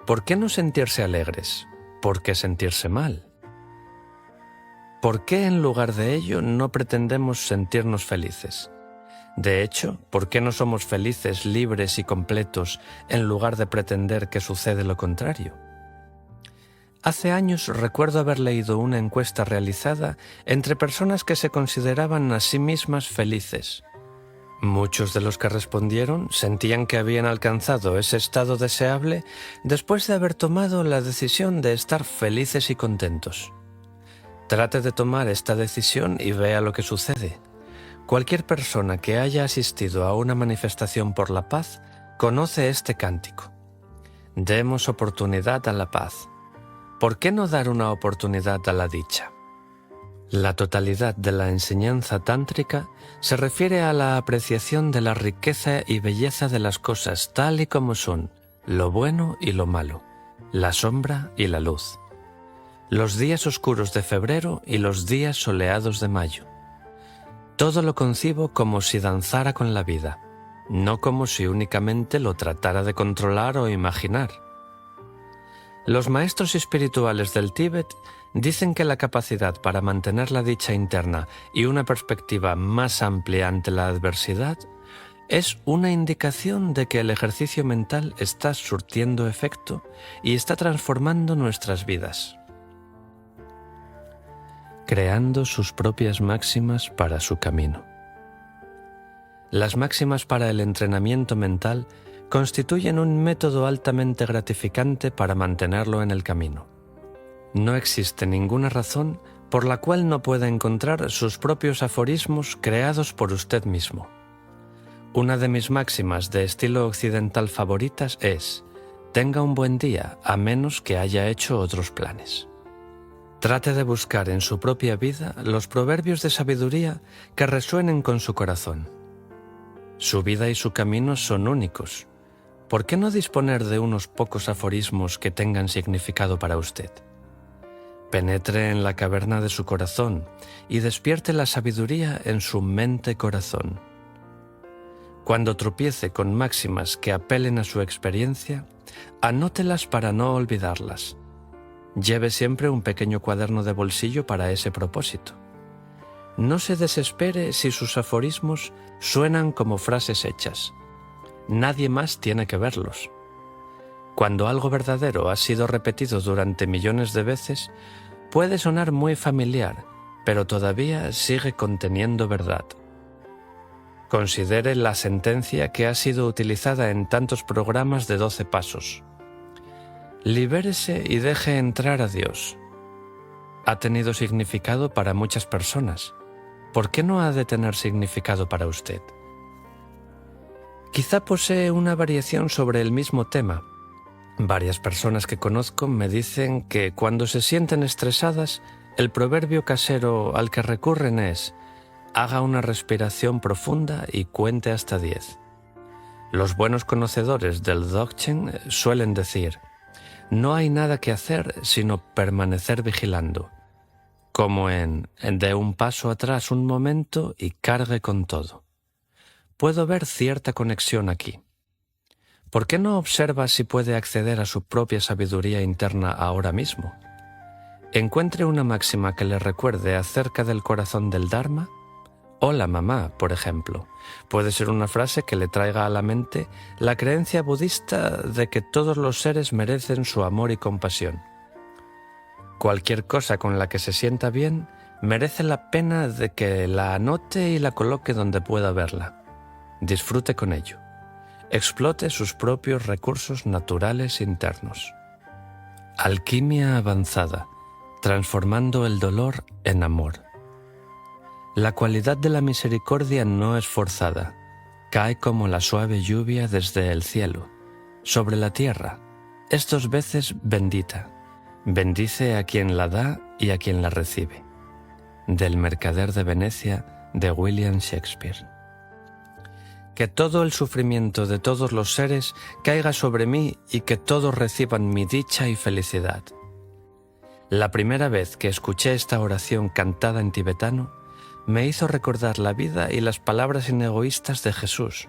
¿Por qué no sentirse alegres? ¿Por qué sentirse mal? ¿Por qué en lugar de ello no pretendemos sentirnos felices? De hecho, ¿por qué no somos felices, libres y completos en lugar de pretender que sucede lo contrario? Hace años recuerdo haber leído una encuesta realizada entre personas que se consideraban a sí mismas felices. Muchos de los que respondieron sentían que habían alcanzado ese estado deseable después de haber tomado la decisión de estar felices y contentos. Trate de tomar esta decisión y vea lo que sucede. Cualquier persona que haya asistido a una manifestación por la paz conoce este cántico. Demos oportunidad a la paz. ¿Por qué no dar una oportunidad a la dicha? La totalidad de la enseñanza tántrica se refiere a la apreciación de la riqueza y belleza de las cosas tal y como son, lo bueno y lo malo, la sombra y la luz, los días oscuros de febrero y los días soleados de mayo. Todo lo concibo como si danzara con la vida, no como si únicamente lo tratara de controlar o imaginar. Los maestros espirituales del Tíbet dicen que la capacidad para mantener la dicha interna y una perspectiva más amplia ante la adversidad es una indicación de que el ejercicio mental está surtiendo efecto y está transformando nuestras vidas, creando sus propias máximas para su camino. Las máximas para el entrenamiento mental constituyen un método altamente gratificante para mantenerlo en el camino. No existe ninguna razón por la cual no pueda encontrar sus propios aforismos creados por usted mismo. Una de mis máximas de estilo occidental favoritas es: tenga un buen día a menos que haya hecho otros planes. Trate de buscar en su propia vida los proverbios de sabiduría que resuenen con su corazón. Su vida y su camino son únicos. ¿Por qué no disponer de unos pocos aforismos que tengan significado para usted? Penetre en la caverna de su corazón y despierte la sabiduría en su mente-corazón. Cuando tropiece con máximas que apelen a su experiencia, anótelas para no olvidarlas. Lleve siempre un pequeño cuaderno de bolsillo para ese propósito. No se desespere si sus aforismos suenan como frases hechas. Nadie más tiene que verlos. Cuando algo verdadero ha sido repetido durante millones de veces, puede sonar muy familiar, pero todavía sigue conteniendo verdad. Considere la sentencia que ha sido utilizada en tantos programas de 12 pasos. Libérese y deje entrar a Dios. Ha tenido significado para muchas personas. ¿Por qué no ha de tener significado para usted? Quizá posee una variación sobre el mismo tema. Varias personas que conozco me dicen que cuando se sienten estresadas, el proverbio casero al que recurren es: haga una respiración profunda y cuente hasta 10. Los buenos conocedores del Dzogchen suelen decir: no hay nada que hacer sino permanecer vigilando, como en dé un paso atrás un momento y cargue con todo. Puedo ver cierta conexión aquí. ¿Por qué no observa si puede acceder a su propia sabiduría interna ahora mismo? Encuentre una máxima que le recuerde acerca del corazón del Dharma. Hola mamá, por ejemplo. Puede ser una frase que le traiga a la mente la creencia budista de que todos los seres merecen su amor y compasión. Cualquier cosa con la que se sienta bien merece la pena de que la anote y la coloque donde pueda verla. Disfrute con ello. Explote sus propios recursos naturales internos. Alquimia avanzada, transformando el dolor en amor. La cualidad de la misericordia no es forzada, cae como la suave lluvia desde el cielo, sobre la tierra, es 2 veces bendita, bendice a quien la da y a quien la recibe. Del Mercader de Venecia, de William Shakespeare. Que todo el sufrimiento de todos los seres caiga sobre mí y que todos reciban mi dicha y felicidad. La primera vez que escuché esta oración cantada en tibetano, me hizo recordar la vida y las palabras inegoístas de Jesús,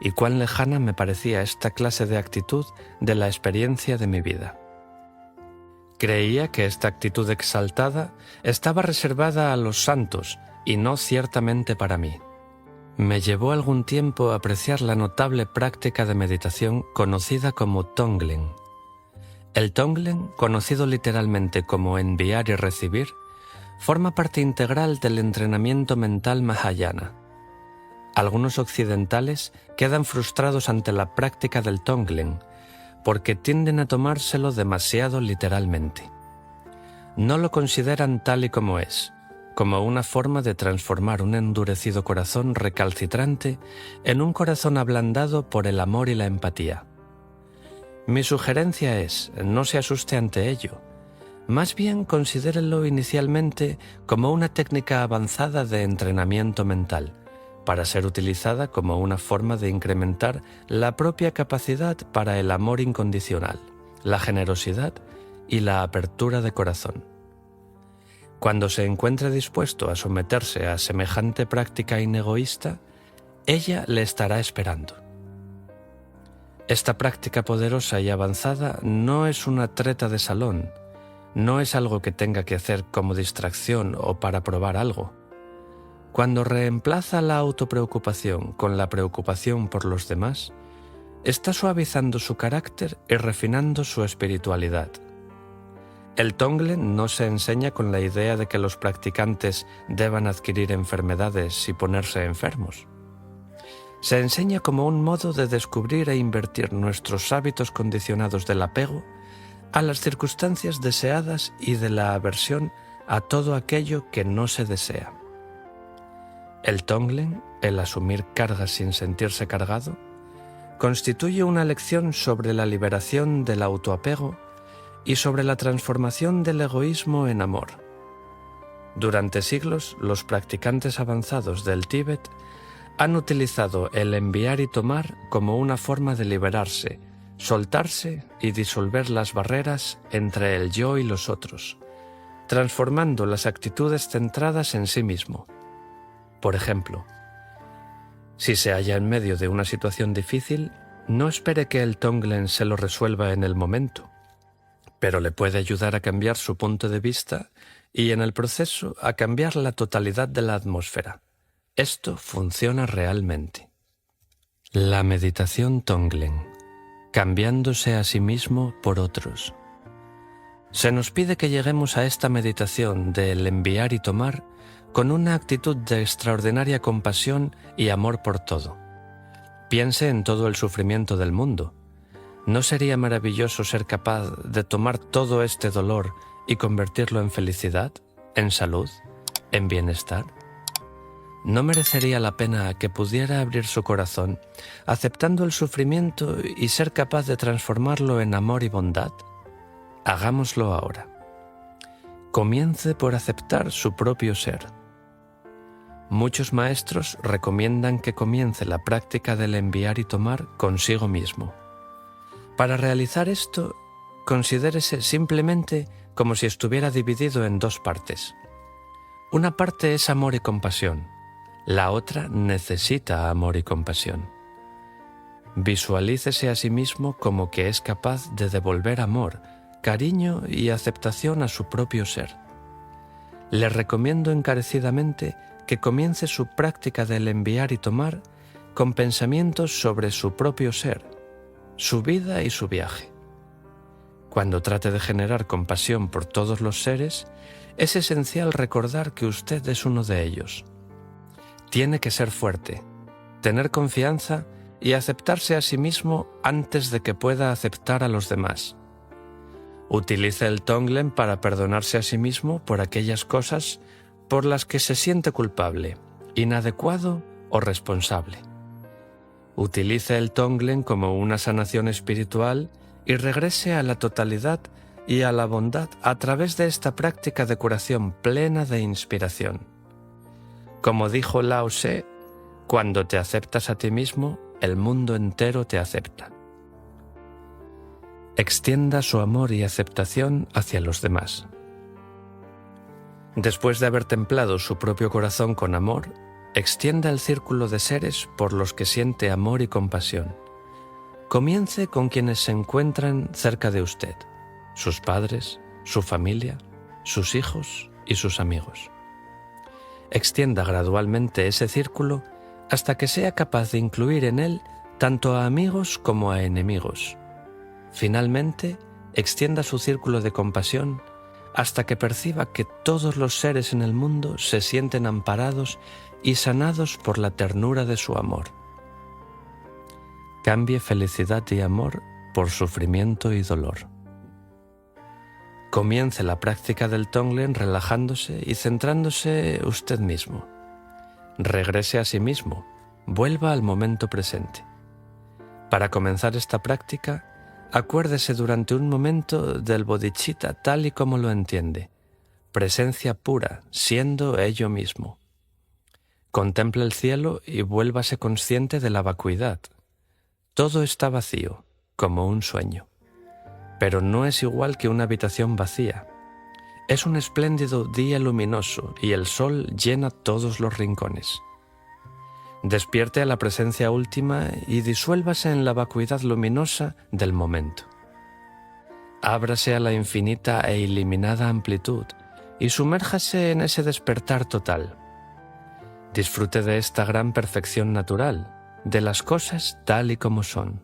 y cuán lejana me parecía esta clase de actitud de la experiencia de mi vida. Creía que esta actitud exaltada estaba reservada a los santos y no ciertamente para mí. Me llevó algún tiempo a apreciar la notable práctica de meditación conocida como Tonglen. El Tonglen, conocido literalmente como enviar y recibir, forma parte integral del entrenamiento mental Mahayana. Algunos occidentales quedan frustrados ante la práctica del Tonglen porque tienden a tomárselo demasiado literalmente. No lo consideran tal y como es, como una forma de transformar un endurecido corazón recalcitrante en un corazón ablandado por el amor y la empatía. Mi sugerencia es: no se asuste ante ello. Más bien considérelo inicialmente como una técnica avanzada de entrenamiento mental, para ser utilizada como una forma de incrementar la propia capacidad para el amor incondicional, la generosidad y la apertura de corazón. Cuando se encuentre dispuesto a someterse a semejante práctica inegoísta, ella le estará esperando. Esta práctica poderosa y avanzada no es una treta de salón, no es algo que tenga que hacer como distracción o para probar algo. Cuando reemplaza la autopreocupación con la preocupación por los demás, está suavizando su carácter y refinando su espiritualidad. El Tonglen no se enseña con la idea de que los practicantes deban adquirir enfermedades y ponerse enfermos. Se enseña como un modo de descubrir e invertir nuestros hábitos condicionados del apego a las circunstancias deseadas y de la aversión a todo aquello que no se desea. El Tonglen, el asumir cargas sin sentirse cargado, constituye una lección sobre la liberación del autoapego y sobre la transformación del egoísmo en amor. Durante siglos, los practicantes avanzados del Tíbet han utilizado el enviar y tomar como una forma de liberarse, soltarse y disolver las barreras entre el yo y los otros, transformando las actitudes centradas en sí mismo. Por ejemplo, si se halla en medio de una situación difícil, no espere que el Tonglen se lo resuelva en el momento, pero le puede ayudar a cambiar su punto de vista y en el proceso a cambiar la totalidad de la atmósfera. Esto funciona realmente. La meditación Tonglen, cambiándose a sí mismo por otros. Se nos pide que lleguemos a esta meditación del enviar y tomar con una actitud de extraordinaria compasión y amor por todo. Piense en todo el sufrimiento del mundo. ¿No sería maravilloso ser capaz de tomar todo este dolor y convertirlo en felicidad, en salud, en bienestar? ¿No merecería la pena que pudiera abrir su corazón, aceptando el sufrimiento y ser capaz de transformarlo en amor y bondad? Hagámoslo ahora. Comience por aceptar su propio ser. Muchos maestros recomiendan que comience la práctica del enviar y tomar consigo mismo. Para realizar esto, considérese simplemente como si estuviera dividido en dos partes. Una parte es amor y compasión, la otra necesita amor y compasión. Visualícese a sí mismo como que es capaz de devolver amor, cariño y aceptación a su propio ser. Le recomiendo encarecidamente que comience su práctica del enviar y tomar con pensamientos sobre su propio ser, su vida y su viaje. Cuando trate de generar compasión por todos los seres, es esencial recordar que usted es uno de ellos. Tiene que ser fuerte, tener confianza y aceptarse a sí mismo antes de que pueda aceptar a los demás. Utilice el Tonglen para perdonarse a sí mismo por aquellas cosas por las que se siente culpable, inadecuado o responsable. Utilice el Tonglen como una sanación espiritual y regrese a la totalidad y a la bondad a través de esta práctica de curación plena de inspiración. Como dijo Lao Tse, cuando te aceptas a ti mismo, el mundo entero te acepta. Extienda su amor y aceptación hacia los demás. Después de haber templado su propio corazón con amor, extienda el círculo de seres por los que siente amor y compasión. Comience con quienes se encuentran cerca de usted, sus padres, su familia, sus hijos y sus amigos. Extienda gradualmente ese círculo hasta que sea capaz de incluir en él tanto a amigos como a enemigos. Finalmente, extienda su círculo de compasión hasta que perciba que todos los seres en el mundo se sienten amparados y sanados por la ternura de su amor. Cambie felicidad y amor por sufrimiento y dolor. Comience la práctica del Tonglen relajándose y centrándose usted mismo. Regrese a sí mismo, vuelva al momento presente. Para comenzar esta práctica, acuérdese durante un momento del bodhicitta tal y como lo entiende, presencia pura, siendo ello mismo. Contemple el cielo y vuélvase consciente de la vacuidad. Todo está vacío, como un sueño. Pero no es igual que una habitación vacía. Es un espléndido día luminoso y el sol llena todos los rincones. Despierte a la presencia última y disuélvase en la vacuidad luminosa del momento. Ábrase a la infinita e ilimitada amplitud y sumérjase en ese despertar total. Disfrute de esta gran perfección natural, de las cosas tal y como son.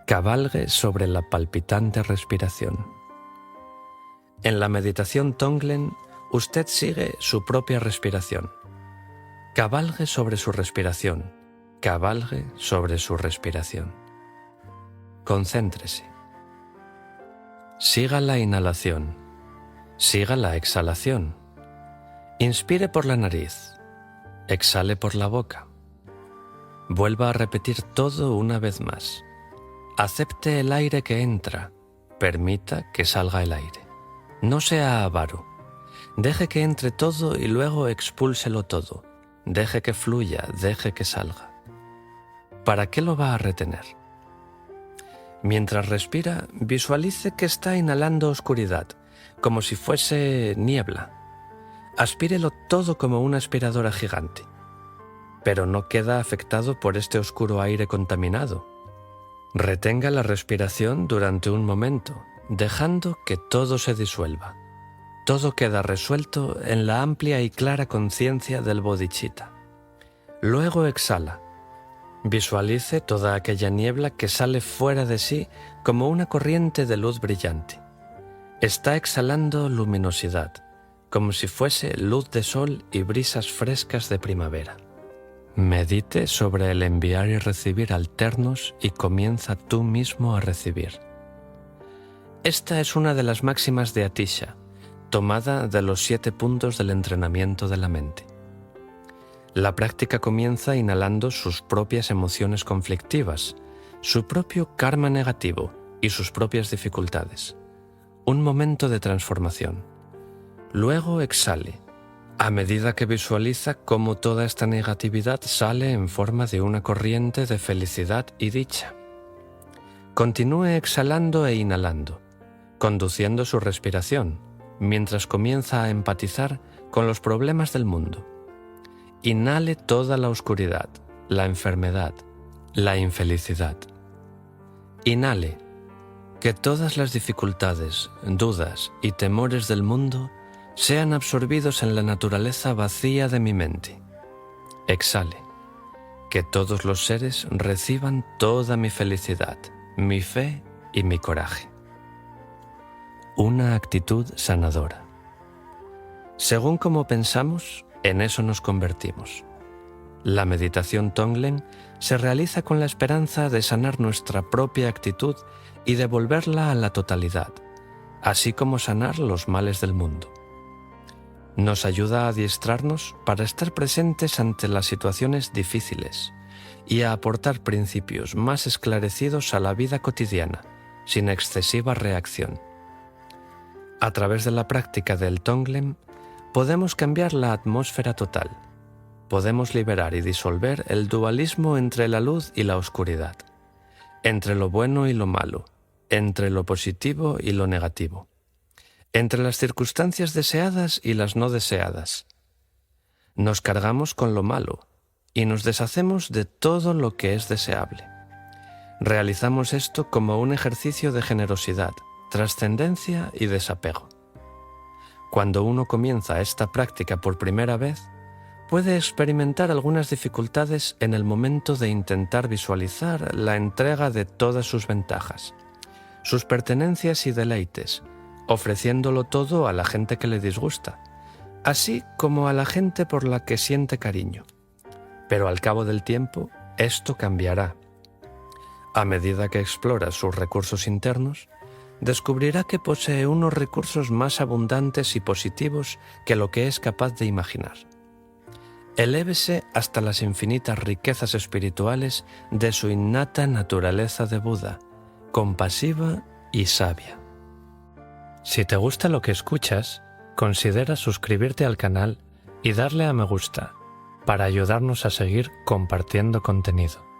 Cabalgue sobre la palpitante respiración. En la meditación Tonglen, usted sigue su propia respiración. Cabalgue sobre su respiración, cabalgue sobre su respiración. Concéntrese. Siga la inhalación. Siga la exhalación. Inspire por la nariz. Exhale por la boca. Vuelva a repetir todo una vez más. Acepte el aire que entra. Permita que salga el aire. No sea avaro. Deje que entre todo y luego expúlselo todo. Deje que fluya, deje que salga. ¿Para qué lo va a retener? Mientras respira, visualice que está inhalando oscuridad, como si fuese niebla. Aspírelo todo como una aspiradora gigante. Pero no queda afectado por este oscuro aire contaminado. Retenga la respiración durante un momento, dejando que todo se disuelva. Todo queda resuelto en la amplia y clara conciencia del bodhicitta. Luego exhala. Visualice toda aquella niebla que sale fuera de sí como una corriente de luz brillante. Está exhalando luminosidad, como si fuese luz de sol y brisas frescas de primavera. Medite sobre el enviar y recibir alternos y comienza tú mismo a recibir. Esta es una de las máximas de Atisha, tomada de los 7 puntos del entrenamiento de la mente. La práctica comienza inhalando sus propias emociones conflictivas, su propio karma negativo y sus propias dificultades. Un momento de transformación. Luego exhale, a medida que visualiza cómo toda esta negatividad sale en forma de una corriente de felicidad y dicha. Continúe exhalando e inhalando, conduciendo su respiración, mientras comienza a empatizar con los problemas del mundo. Inhale toda la oscuridad, la enfermedad, la infelicidad. Inhale, que todas las dificultades, dudas y temores del mundo sean absorbidos en la naturaleza vacía de mi mente. Exhale, que todos los seres reciban toda mi felicidad, mi fe y mi coraje. Una actitud sanadora. Según como pensamos, en eso nos convertimos. La meditación Tonglen se realiza con la esperanza de sanar nuestra propia actitud y devolverla a la totalidad, así como sanar los males del mundo. Nos ayuda a adiestrarnos para estar presentes ante las situaciones difíciles y a aportar principios más esclarecidos a la vida cotidiana, sin excesiva reacción. A través de la práctica del Tonglen, podemos cambiar la atmósfera total. Podemos liberar y disolver el dualismo entre la luz y la oscuridad, entre lo bueno y lo malo, entre lo positivo y lo negativo, entre las circunstancias deseadas y las no deseadas. Nos cargamos con lo malo y nos deshacemos de todo lo que es deseable. Realizamos esto como un ejercicio de generosidad, trascendencia y desapego. Cuando uno comienza esta práctica por primera vez, puede experimentar algunas dificultades en el momento de intentar visualizar la entrega de todas sus ventajas, sus pertenencias y deleites, ofreciéndolo todo a la gente que le disgusta, así como a la gente por la que siente cariño. Pero al cabo del tiempo, esto cambiará. A medida que explora sus recursos internos, descubrirá que posee unos recursos más abundantes y positivos que lo que es capaz de imaginar. Elévese hasta las infinitas riquezas espirituales de su innata naturaleza de Buda, compasiva y sabia. Si te gusta lo que escuchas, considera suscribirte al canal y darle a me gusta para ayudarnos a seguir compartiendo contenido.